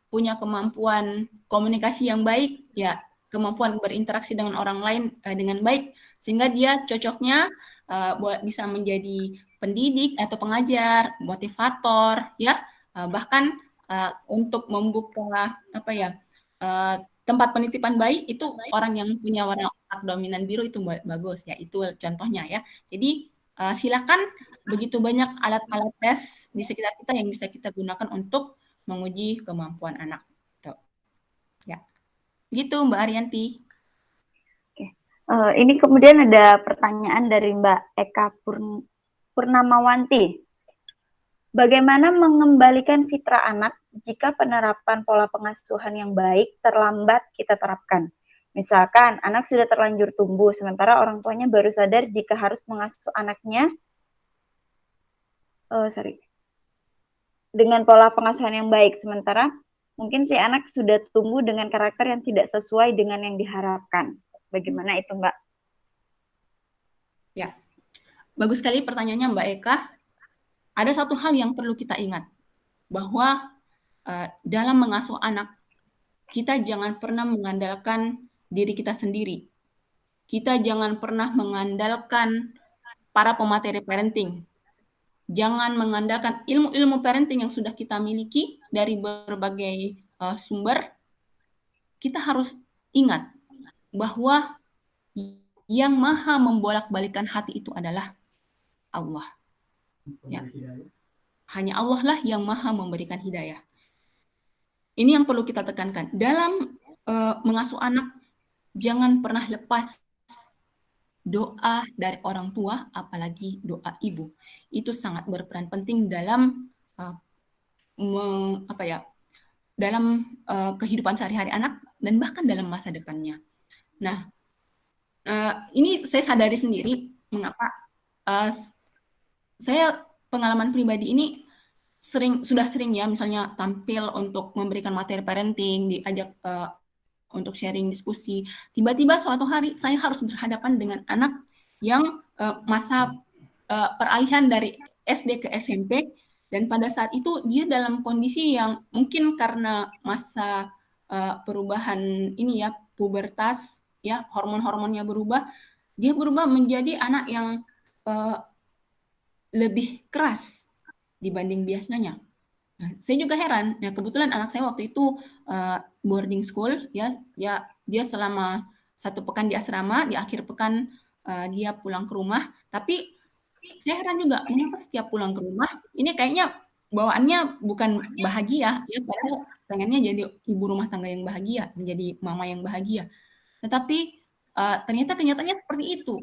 punya kemampuan komunikasi yang baik, ya, kemampuan berinteraksi dengan orang lain dengan baik, sehingga dia cocoknya bisa menjadi pendidik atau pengajar, motivator, ya, bahkan untuk membuka tempat penitipan bayi itu orang yang punya warna otak dominan biru itu bagus, ya, itu contohnya, ya. Jadi silakan, begitu banyak alat-alat tes di sekitar kita yang bisa kita gunakan untuk menguji kemampuan anak. Tuh. Ya, gitu Mbak Arianti. Ini kemudian ada pertanyaan dari Mbak Eka Purnamawanti. Bagaimana mengembalikan fitrah anak jika penerapan pola pengasuhan yang baik terlambat kita terapkan? Misalkan anak sudah terlanjur tumbuh, sementara orang tuanya baru sadar jika harus mengasuh anaknya dengan pola pengasuhan yang baik, sementara mungkin si anak sudah tumbuh dengan karakter yang tidak sesuai dengan yang diharapkan. Bagaimana itu, Mbak? Ya, bagus sekali pertanyaannya Mbak Eka. Ada satu hal yang perlu kita ingat, bahwa dalam mengasuh anak, kita jangan pernah mengandalkan diri kita sendiri. Kita jangan pernah mengandalkan para pemateri parenting. Jangan mengandalkan ilmu-ilmu parenting yang sudah kita miliki dari berbagai sumber. Kita harus ingat bahwa yang maha membolak-balikan hati itu adalah Allah. Ya. Hanya Allah lah yang maha memberikan hidayah. Ini yang perlu kita tekankan. Dalam mengasuh anak, jangan pernah lepas doa dari orang tua, apalagi doa ibu. Itu sangat berperan penting dalam dalam kehidupan sehari-hari anak dan bahkan dalam masa depannya. Nah, ini saya sadari sendiri mengapa saya pengalaman pribadi ini sudah sering ya misalnya tampil untuk memberikan materi parenting, diajak untuk sharing diskusi. Tiba-tiba suatu hari saya harus berhadapan dengan anak yang masa peralihan dari SD ke SMP, dan pada saat itu dia dalam kondisi yang mungkin karena masa perubahan ini ya, pubertas ya, hormon-hormonnya berubah, dia berubah menjadi anak yang lebih keras dibanding biasanya. Nah, saya juga heran. Nah, kebetulan anak saya waktu itu boarding school ya, dia selama 1 pekan di asrama, di akhir pekan dia pulang ke rumah. Tapi saya heran juga mengapa setiap pulang ke rumah ini kayaknya bawaannya bukan bahagia ya, padahal pengennya jadi ibu rumah tangga yang bahagia, menjadi mama yang bahagia. Tetapi ternyata kenyataannya seperti itu.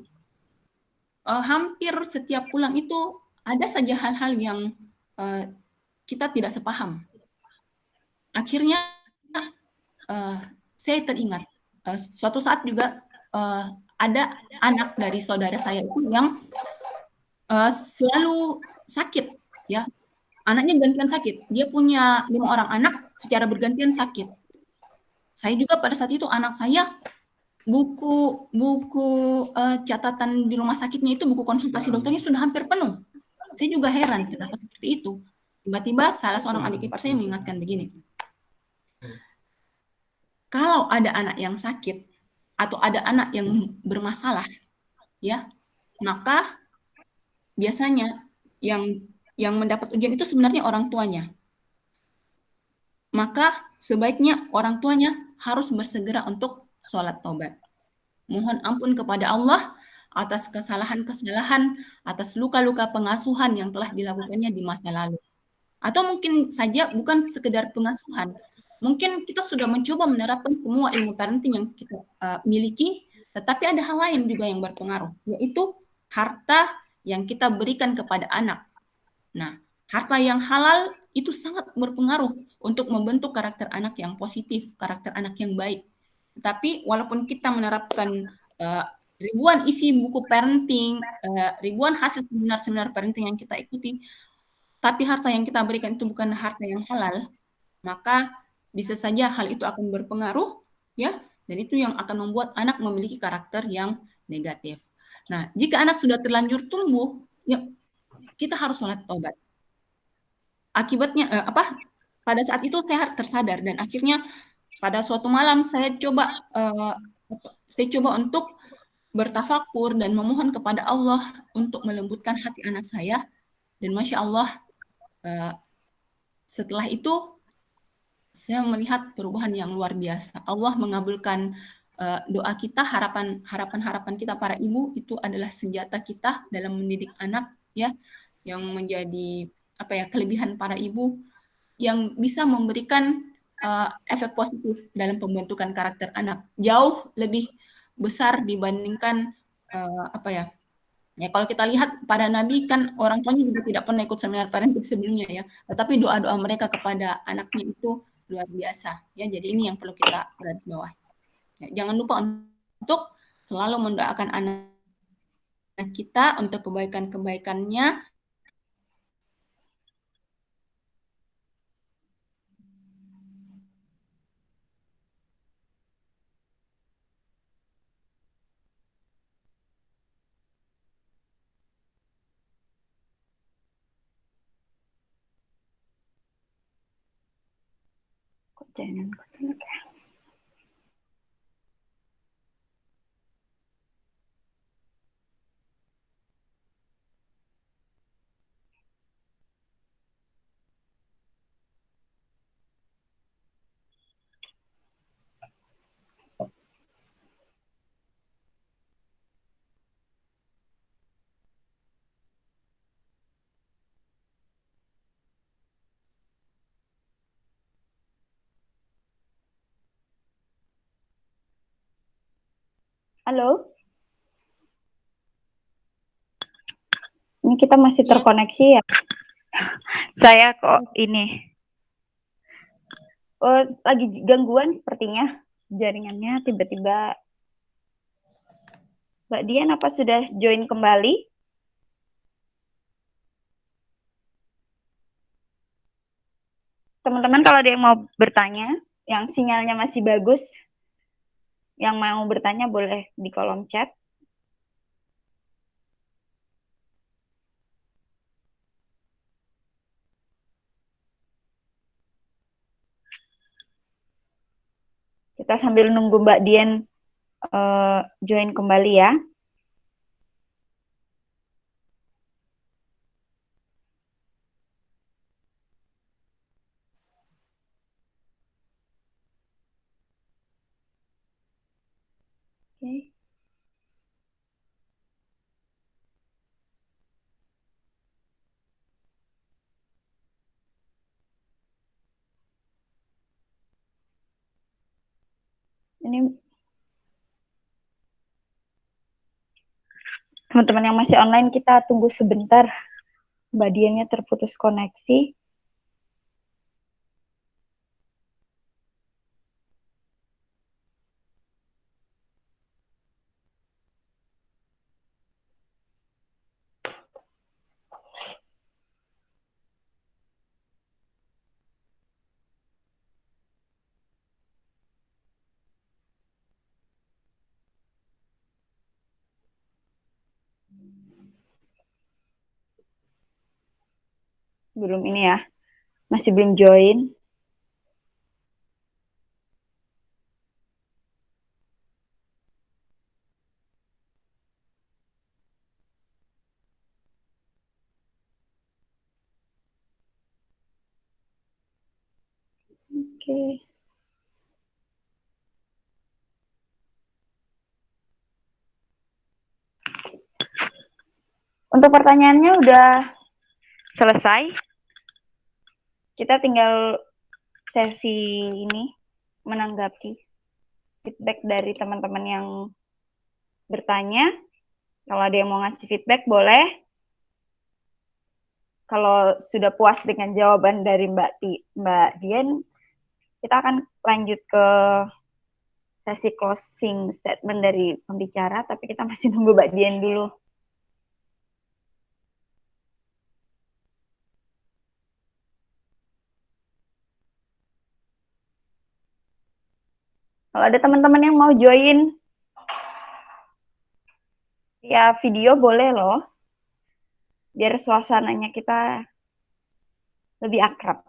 Hampir setiap pulang itu ada saja hal-hal yang kita tidak sepaham. Akhirnya saya teringat suatu saat juga ada anak dari saudara saya itu yang selalu sakit ya. Anaknya gantian sakit. Dia punya 5 orang anak secara bergantian sakit. Saya juga pada saat itu anak saya buku catatan di rumah sakitnya itu, buku konsultasi dokternya sudah hampir penuh. Saya juga heran kenapa seperti itu. Tiba-tiba salah seorang adik ipar saya mengingatkan begini. Kalau ada anak yang sakit atau ada anak yang bermasalah, ya, maka biasanya yang mendapat ujian itu sebenarnya orang tuanya. Maka sebaiknya orang tuanya harus bersegera untuk sholat taubat. Mohon ampun kepada Allah atas kesalahan-kesalahan, atas luka-luka pengasuhan yang telah dilakukannya di masa lalu. Atau mungkin saja bukan sekedar pengasuhan, mungkin kita sudah mencoba menerapkan semua ilmu parenting yang kita miliki, tetapi ada hal lain juga yang berpengaruh, yaitu harta yang kita berikan kepada anak. Nah, harta yang halal itu sangat berpengaruh untuk membentuk karakter anak yang positif, karakter anak yang baik. Tetapi walaupun kita menerapkan ribuan isi buku parenting, ribuan hasil seminar-seminar parenting yang kita ikuti, tapi harta yang kita berikan itu bukan harta yang halal, maka bisa saja hal itu akan berpengaruh, ya, dan itu yang akan membuat anak memiliki karakter yang negatif. Nah, jika anak sudah terlanjur tumbuh, ya, kita harus sholat taubat. Akibatnya pada saat itu saya tersadar dan akhirnya pada suatu malam saya coba untuk bertafakur dan memohon kepada Allah untuk melembutkan hati anak saya, dan Masya Allah setelah itu saya melihat perubahan yang luar biasa. Allah mengabulkan doa kita, harapan kita para ibu itu adalah senjata kita dalam mendidik anak, ya, yang menjadi kelebihan para ibu yang bisa memberikan efek positif dalam pembentukan karakter anak jauh lebih besar dibandingkan ya kalau kita lihat pada Nabi kan orang tuanya juga tidak pernah ikut seminar parenting sebelumnya ya, tetapi doa-doa mereka kepada anaknya itu luar biasa ya. Jadi ini yang perlu kita garis bawah. Ya, jangan lupa untuk selalu mendoakan anak kita untuk kebaikan-kebaikannya. Jangan Halo? Ini kita masih Iya. terkoneksi ya? Saya kok ini. Oh, lagi gangguan sepertinya jaringannya tiba-tiba. Mbak Dian apa sudah join kembali? Teman-teman kalau ada yang mau bertanya, yang sinyalnya masih bagus, yang mau bertanya boleh di kolom chat. Kita sambil nunggu Mbak Dian join kembali ya. Oke. Ini teman-teman yang masih online kita tunggu sebentar. Mbak Diannya terputus koneksi. Belum ini ya. Masih belum join. Oke. Untuk pertanyaannya udah selesai. Kita tinggal sesi ini menanggapi feedback dari teman-teman yang bertanya. Kalau ada yang mau ngasih feedback boleh. Kalau sudah puas dengan jawaban dari Mbak Dian, kita akan lanjut ke sesi closing statement dari pembicara, tapi kita masih nunggu Mbak Dian dulu. Kalau ada teman-teman yang mau join ya video boleh loh, biar suasananya kita lebih akrab.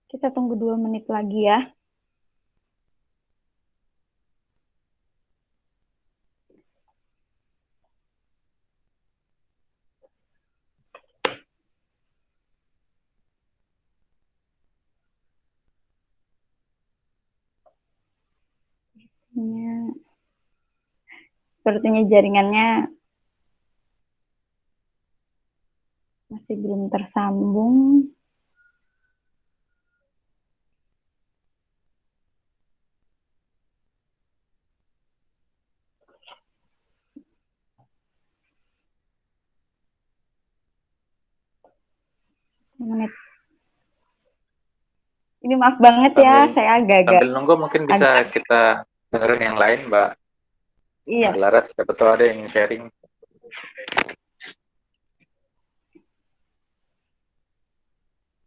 Kita tunggu 2 menit lagi ya. Sepertinya jaringannya masih belum tersambung. Menit. Ini maaf banget ya, saya agak-agak. Sambil nunggu mungkin bisa kita dengerin yang lain, Mbak. Iya. Mbak Laras, siapa tahu ada yang sharing.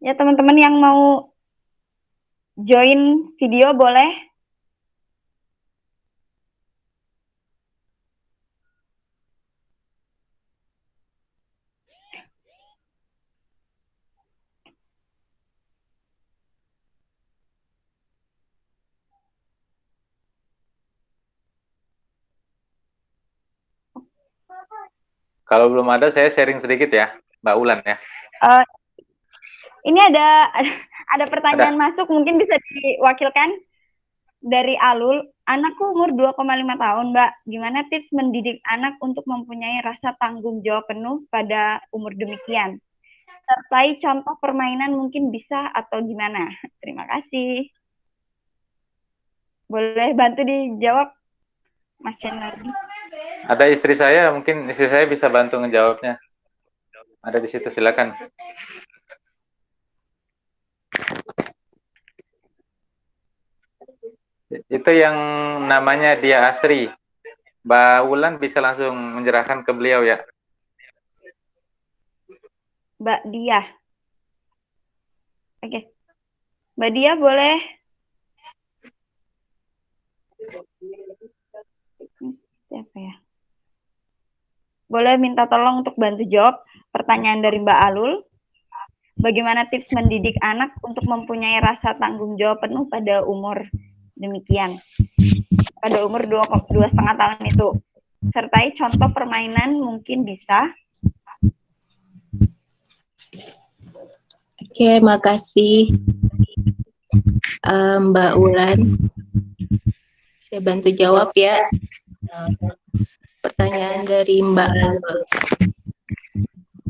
Ya teman-teman yang mau join video boleh. Kalau belum ada, saya sharing sedikit ya, Mbak Ulan ya. Ini ada pertanyaan masuk, mungkin bisa diwakilkan dari Alul. Anakku umur 2,5 tahun, Mbak. Gimana tips mendidik anak untuk mempunyai rasa tanggung jawab penuh pada umur demikian? Sertai contoh permainan mungkin bisa atau gimana? Terima kasih. Boleh bantu dijawab, Mas Cenardi? Ada istri saya, mungkin istri saya bisa bantu ngejawabnya. Ada di situ, silakan. Itu yang namanya Dia Asri. Mbak Wulan bisa langsung menyerahkan ke beliau ya. Mbak Dia. Oke. Mbak Dia boleh. Siapa ya? Boleh minta tolong untuk bantu jawab pertanyaan dari Mbak Alul. Bagaimana tips mendidik anak untuk mempunyai rasa tanggung jawab penuh pada umur demikian? Pada umur 2,5 tahun itu. Sertai contoh permainan mungkin bisa. Oke, makasih Mbak Ulan. Saya bantu jawab ya. Pertanyaan dari Mbak Alul.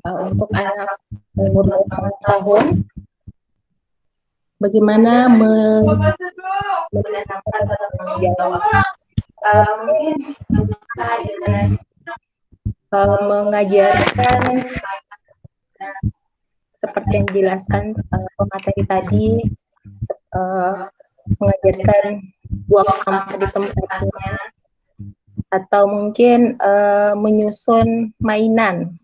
Untuk anak umur 2 tahun, bagaimana menanamkan tanggung jawab? Mungkin bisa dengan mengajarkan seperti yang dijelaskan pemateri tadi, mengajarkan buang sampah di tempatnya, atau mungkin menyusun mainan.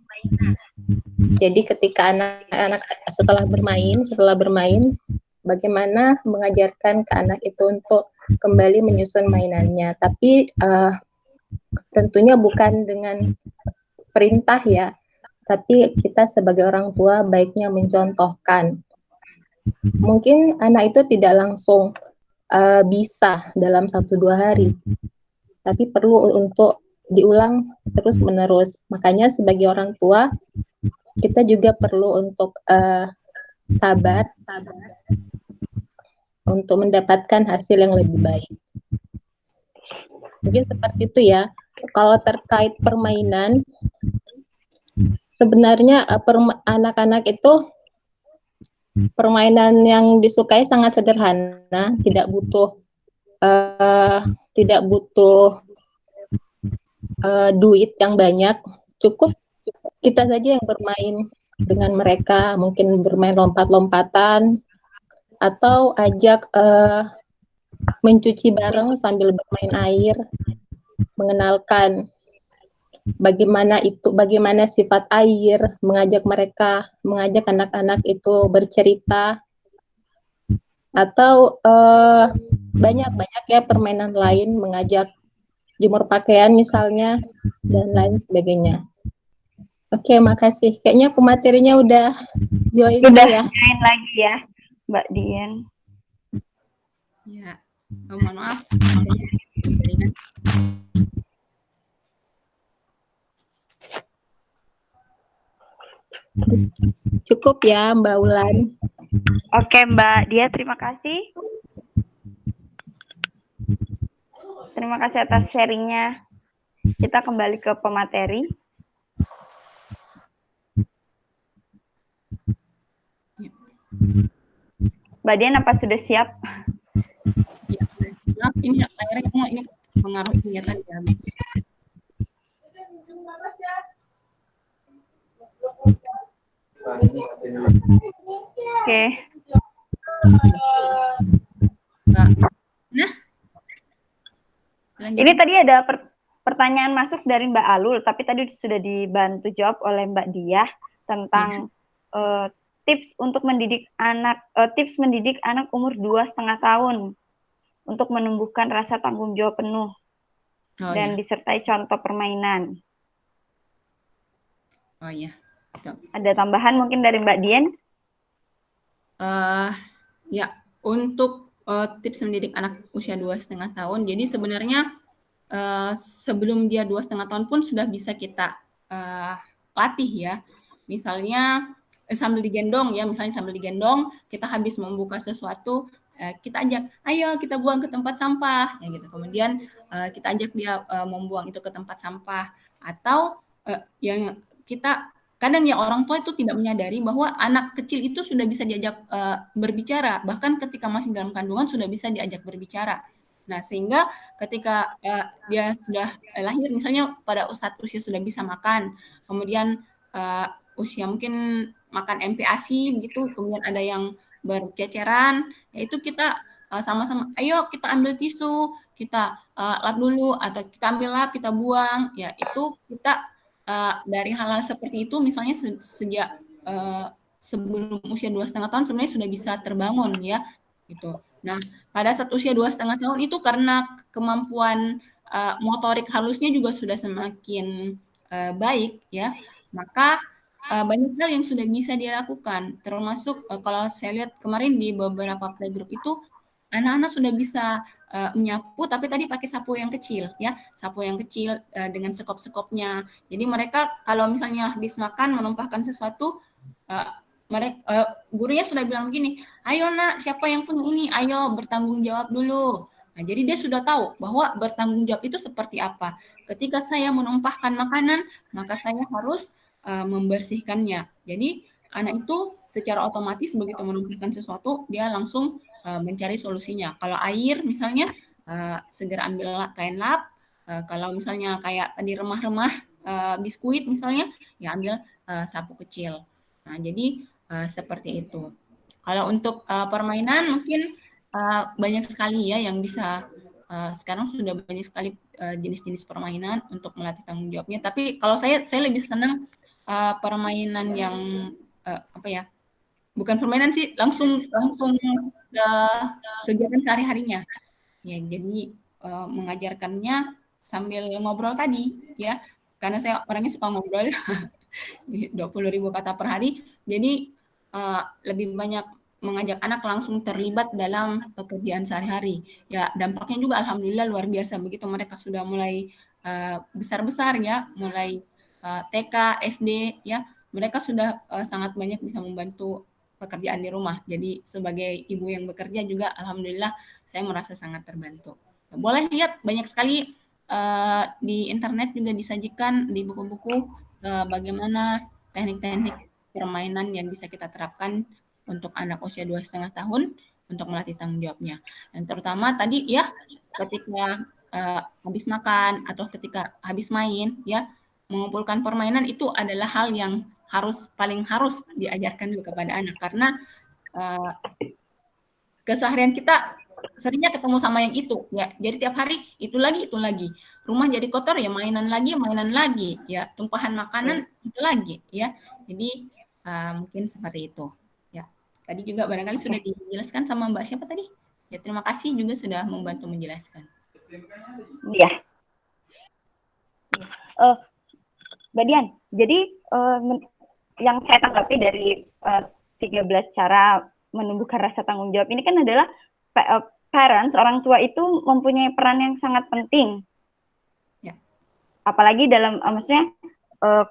Jadi ketika anak-anak setelah bermain, bagaimana mengajarkan ke anak itu untuk kembali menyusun mainannya. Tapi tentunya bukan dengan perintah ya, tapi kita sebagai orang tua baiknya mencontohkan. Mungkin anak itu tidak langsung bisa dalam 1-2 hari, tapi perlu untuk diulang terus-menerus. Makanya sebagai orang tua, kita juga perlu untuk sabar untuk mendapatkan hasil yang lebih baik. Mungkin seperti itu ya. Kalau terkait permainan, sebenarnya anak-anak itu permainan yang disukai sangat sederhana, tidak butuh duit yang banyak. Cukup kita saja yang bermain dengan mereka, mungkin bermain lompat-lompatan, atau ajak mencuci bareng sambil bermain air, mengenalkan bagaimana sifat air, mengajak anak-anak itu bercerita, atau banyak ya permainan lain, mengajak jemur pakaian misalnya, dan lain sebagainya. Oke, makasih. Kayaknya pematerinya udah join ya. Join lagi ya, Mbak Dian. Ya, mohon maaf. Cukup ya, Mbak Ulan. Oke, Mbak Dia, terima kasih. Terima kasih atas sharingnya. Kita kembali ke pemateri. Mbak Dian, apa sudah siap? Ya, maaf, ini layarnya ini pengaruh ini ya tadi habis. Oke. Nah, ini tadi ada pertanyaan masuk dari Mbak Alul, tapi tadi sudah dibantu jawab oleh Mbak Dia tentang tips untuk mendidik anak, umur 2,5 tahun untuk menumbuhkan rasa tanggung jawab penuh dan disertai contoh permainan. Oh iya. Ada tambahan mungkin dari Mbak Dian? Ya, untuk tips mendidik anak usia 2,5 tahun, jadi sebenarnya sebelum dia 2,5 tahun pun sudah bisa kita latih ya. Misalnya sambil digendong ya, misalnya sambil digendong, kita habis membuka sesuatu, kita ajak, ayo kita buang ke tempat sampah, ya gitu. Kemudian kita ajak dia membuang itu ke tempat sampah. Atau yang kita kadang ya orang tua itu tidak menyadari bahwa anak kecil itu sudah bisa diajak berbicara, bahkan ketika masih dalam kandungan sudah bisa diajak berbicara. Nah, sehingga ketika dia sudah lahir, misalnya pada saat usia sudah bisa makan, kemudian usia mungkin makan MPASI begitu, kemudian ada yang berceceran, yaitu kita sama-sama, ayo kita ambil tisu, kita lap dulu, atau kita ambil lap, kita buang, ya itu kita dari hal-hal seperti itu, misalnya sejak sebelum usia 2,5 tahun sebenarnya sudah bisa terbangun ya, gitu. Nah, pada saat usia 2,5 tahun itu karena kemampuan motorik halusnya juga sudah semakin baik ya, maka banyak hal yang sudah bisa dia lakukan, termasuk kalau saya lihat kemarin di beberapa playgroup itu anak-anak sudah bisa menyapu, tapi tadi pakai sapu yang kecil ya, sapu yang kecil dengan sekop-sekopnya. Jadi mereka kalau misalnya habis makan menumpahkan sesuatu, gurunya sudah bilang begini, ayo nak, siapa yang punya ini, ayo bertanggung jawab dulu. Nah, jadi dia sudah tahu bahwa bertanggung jawab itu seperti apa. Ketika saya menumpahkan makanan, maka saya harus membersihkannya. Jadi anak itu secara otomatis begitu menumpahkan sesuatu, dia langsung mencari solusinya. Kalau air misalnya, segera ambil kain lap. Kalau misalnya kayak tadi remah-remah biskuit misalnya, ya ambil sapu kecil. Nah, jadi seperti itu. Kalau untuk permainan mungkin banyak sekali ya yang bisa, sekarang sudah banyak sekali jenis-jenis permainan untuk melatih tanggung jawabnya. Tapi kalau saya lebih senang permainan yang apa ya? Bukan permainan sih, langsung ke kegiatan sehari-harinya. Ya, jadi mengajarkannya sambil ngobrol tadi ya. Karena saya orangnya suka ngobrol. 20.000 kata per hari. Jadi lebih banyak mengajak anak langsung terlibat dalam pekerjaan sehari-hari. Ya, dampaknya juga alhamdulillah luar biasa. Begitu mereka sudah mulai besar-besar ya, mulai TK, SD ya, mereka sudah sangat banyak bisa membantu pekerjaan di rumah. Jadi sebagai ibu yang bekerja juga alhamdulillah saya merasa sangat terbantu. Boleh lihat banyak sekali di internet juga disajikan di buku-buku bagaimana teknik-teknik permainan yang bisa kita terapkan untuk anak usia 2,5 tahun untuk melatih tanggung jawabnya. Dan terutama tadi ya ketika habis makan atau ketika habis main ya, mengumpulkan permainan itu adalah hal yang paling harus diajarkan juga kepada anak, karena keseharian kita seringnya ketemu sama yang itu ya, jadi tiap hari itu lagi, rumah jadi kotor ya mainan lagi ya, tumpahan makanan itu lagi ya. Jadi mungkin seperti itu ya. Tadi juga barangkali sudah dijelaskan sama Mbak siapa tadi ya, terima kasih juga sudah membantu menjelaskan. Iya. Mbak Dian, jadi yang saya tanggapi dari 13 cara menumbuhkan rasa tanggung jawab ini kan adalah parents, orang tua itu mempunyai peran yang sangat penting. Ya. Apalagi dalam, maksudnya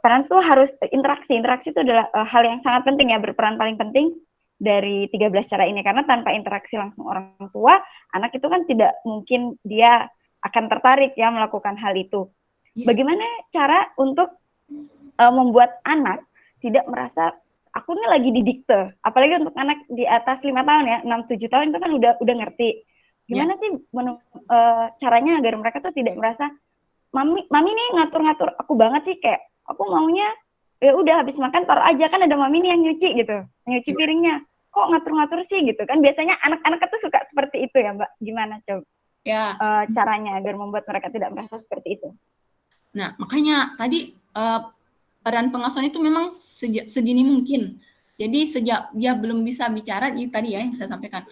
parents tuh harus interaksi itu adalah hal yang sangat penting ya, berperan paling penting dari 13 cara ini, karena tanpa interaksi langsung orang tua, anak itu kan tidak mungkin dia akan tertarik ya melakukan hal itu. Ya. Bagaimana cara untuk membuat anak tidak merasa aku ini lagi didikte, apalagi untuk anak di atas 5 tahun ya, 6-7 tahun itu kan udah ngerti. Gimana sih caranya agar mereka tuh tidak merasa mami nih ngatur-ngatur aku banget sih, kayak aku maunya ya udah habis makan taruh aja, kan ada mami nih yang nyuci gitu, nyuci piringnya, kok ngatur-ngatur sih gitu kan. Biasanya anak-anak itu suka seperti itu ya Mbak. Gimana coba caranya agar membuat mereka tidak merasa seperti itu? Nah, makanya tadi peran pengasuhan itu memang sedini mungkin. Jadi sejak dia belum bisa bicara, tadi ya yang saya sampaikan,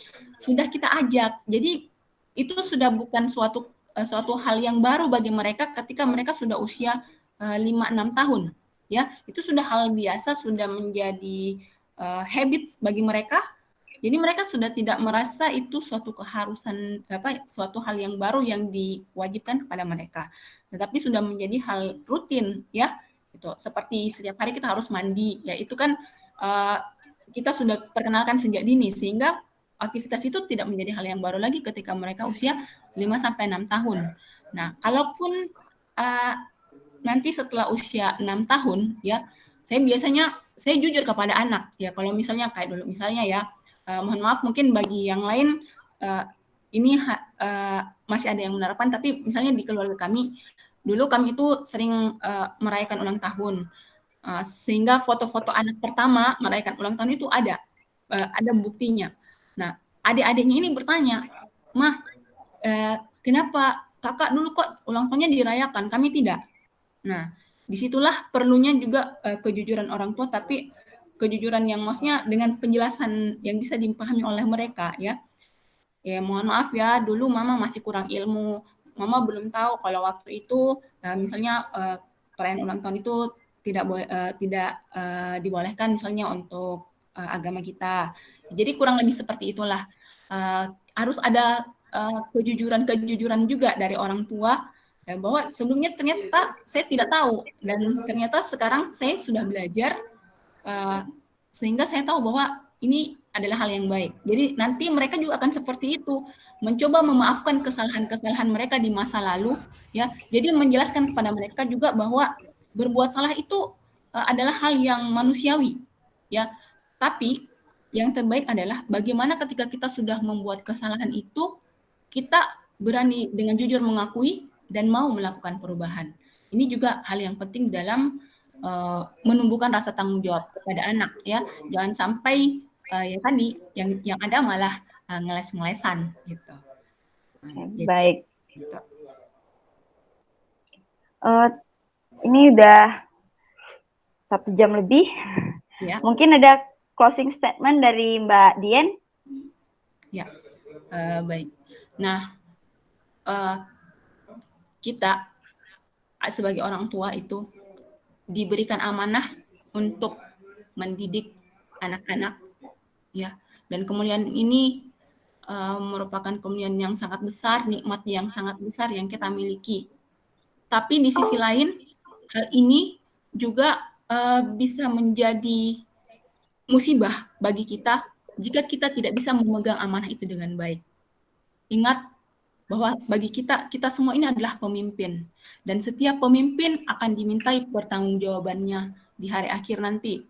sudah kita ajak. Jadi itu sudah bukan suatu hal yang baru bagi mereka ketika mereka sudah usia 5-6 tahun. Ya, itu sudah hal biasa, sudah menjadi habit bagi mereka. Jadi mereka sudah tidak merasa itu suatu keharusan, suatu hal yang baru yang diwajibkan kepada mereka. Tetapi sudah menjadi hal rutin ya. gitu. Seperti setiap hari kita harus mandi, ya itu kan kita sudah perkenalkan sejak dini, sehingga aktivitas itu tidak menjadi hal yang baru lagi ketika mereka usia 5-6 tahun. Nah, kalaupun nanti setelah usia 6 tahun, ya, saya jujur kepada anak, ya, kalau misalnya kayak dulu, misalnya ya, mohon maaf mungkin bagi yang lain ini masih ada yang menerapkan, tapi misalnya di keluarga kami, dulu kami itu sering merayakan ulang tahun, sehingga foto-foto anak pertama merayakan ulang tahun itu ada buktinya. Nah, adik-adiknya ini bertanya, "Mah, kenapa kakak dulu kok ulang tahunnya dirayakan, kami tidak?" Nah, disitulah perlunya juga kejujuran orang tua, tapi kejujuran yang maksudnya dengan penjelasan yang bisa dipahami oleh mereka, ya. Ya, mohon maaf ya, dulu mama masih kurang ilmu, mama belum tahu kalau waktu itu misalnya perayaan ulang tahun itu tidak dibolehkan misalnya untuk agama kita. Jadi kurang lebih seperti itulah. Harus ada kejujuran juga dari orang tua, ya, bahwa sebelumnya ternyata saya tidak tahu, dan ternyata sekarang saya sudah belajar, sehingga saya tahu bahwa ini adalah hal yang baik. Jadi nanti mereka juga akan seperti itu, mencoba memaafkan kesalahan-kesalahan mereka di masa lalu, ya. Jadi menjelaskan kepada mereka juga bahwa berbuat salah itu adalah hal yang manusiawi, ya. Tapi yang terbaik adalah bagaimana ketika kita sudah membuat kesalahan itu, kita berani dengan jujur mengakui dan mau melakukan perubahan. Ini juga hal yang penting dalam menumbuhkan rasa tanggung jawab kepada anak, ya. Jangan sampai yang tadi yang ada malah ngeles-ngelesan gitu. Baik. Gitu. Ini udah 1 jam lebih. Ya. Mungkin ada closing statement dari Mbak Dian? Ya, baik. Nah, kita sebagai orang tua itu diberikan amanah untuk mendidik anak-anak, ya. Dan kemuliaan ini merupakan kemuliaan yang sangat besar, nikmat yang sangat besar yang kita miliki. Tapi di sisi lain, hal ini juga bisa menjadi musibah bagi kita jika kita tidak bisa memegang amanah itu dengan baik. Ingat bahwa bagi kita semua ini adalah pemimpin, dan setiap pemimpin akan dimintai pertanggungjawabannya di hari akhir nanti.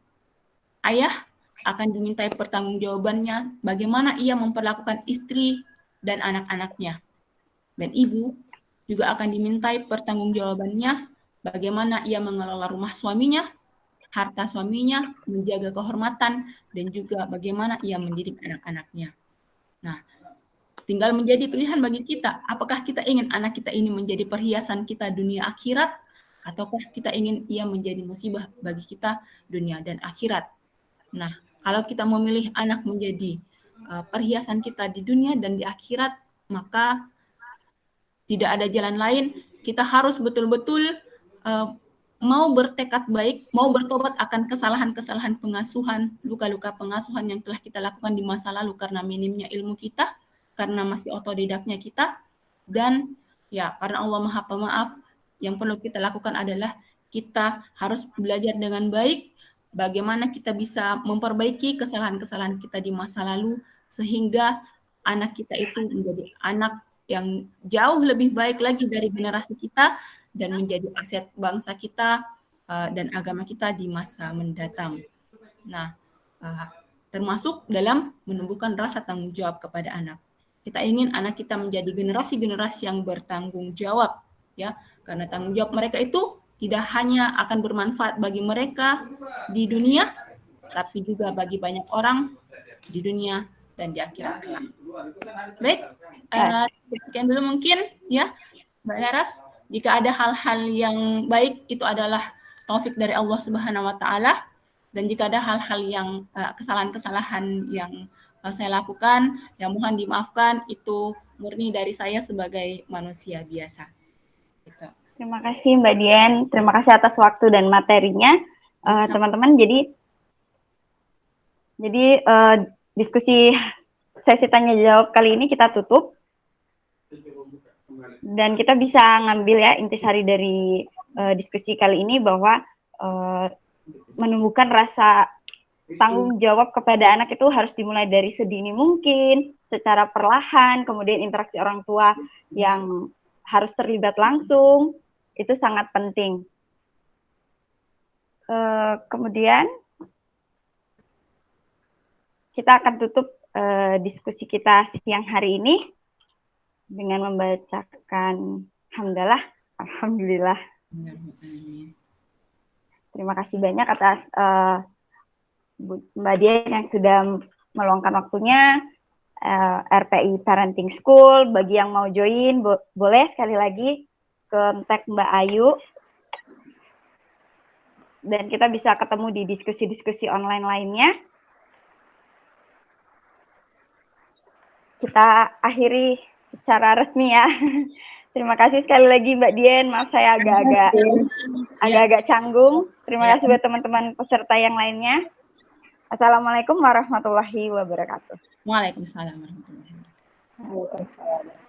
Ayah akan dimintai pertanggungjawabannya bagaimana ia memperlakukan istri dan anak-anaknya. Dan ibu juga akan dimintai pertanggungjawabannya bagaimana ia mengelola rumah suaminya, harta suaminya, menjaga kehormatan, dan juga bagaimana ia mendidik anak-anaknya. Nah, tinggal menjadi pilihan bagi kita, apakah kita ingin anak kita ini menjadi perhiasan kita dunia akhirat, ataukah kita ingin ia menjadi musibah bagi kita dunia dan akhirat. Nah, kalau kita memilih anak menjadi perhiasan kita di dunia dan di akhirat, maka tidak ada jalan lain, kita harus betul-betul mau bertekad baik, mau bertobat akan kesalahan-kesalahan pengasuhan, luka-luka pengasuhan yang telah kita lakukan di masa lalu karena minimnya ilmu kita, karena masih otodidaknya kita, dan ya karena Allah Maha Pemaaf, yang perlu kita lakukan adalah kita harus belajar dengan baik bagaimana kita bisa memperbaiki kesalahan-kesalahan kita di masa lalu sehingga anak kita itu menjadi anak yang jauh lebih baik lagi dari generasi kita dan menjadi aset bangsa kita dan agama kita di masa mendatang. Nah, termasuk dalam menumbuhkan rasa tanggung jawab kepada anak. Kita ingin anak kita menjadi generasi-generasi yang bertanggung jawab, ya, karena tanggung jawab mereka itu tidak hanya akan bermanfaat bagi mereka di dunia, tapi juga bagi banyak orang di dunia dan di akhirat kelak. Baik, sekian dulu mungkin ya, Mbak Laras. Jika ada hal-hal yang baik itu adalah taufik dari Allah Subhanahu wa taala, dan jika ada hal-hal yang kesalahan-kesalahan yang saya lakukan, yang mohon dimaafkan, itu murni dari saya sebagai manusia biasa. Gitu. Terima kasih Mbak Dian, terima kasih atas waktu dan materinya, teman-teman. Jadi diskusi sesi tanya jawab kali ini kita tutup, dan kita bisa ngambil ya intisari dari diskusi kali ini bahwa menumbuhkan rasa tanggung jawab kepada anak itu harus dimulai dari sedini mungkin, secara perlahan, kemudian interaksi orang tua yang harus terlibat langsung, itu sangat penting. Kemudian kita akan tutup diskusi kita siang hari ini dengan membacakan hamdalah, alhamdulillah. Terima kasih banyak atas Mbak Dian yang sudah meluangkan waktunya. RPI Parenting School, bagi yang mau join boleh sekali lagi kontak Mbak Ayu, dan kita bisa ketemu di diskusi-diskusi online lainnya. Kita akhiri secara resmi ya. Terima kasih sekali lagi Mbak Dian, maaf saya agak-agak canggung. Terima kasih buat teman-teman peserta yang lainnya. Assalamualaikum warahmatullahi wabarakatuh. Waalaikumsalam warahmatullahi wabarakatuh. Waalaikumsalam.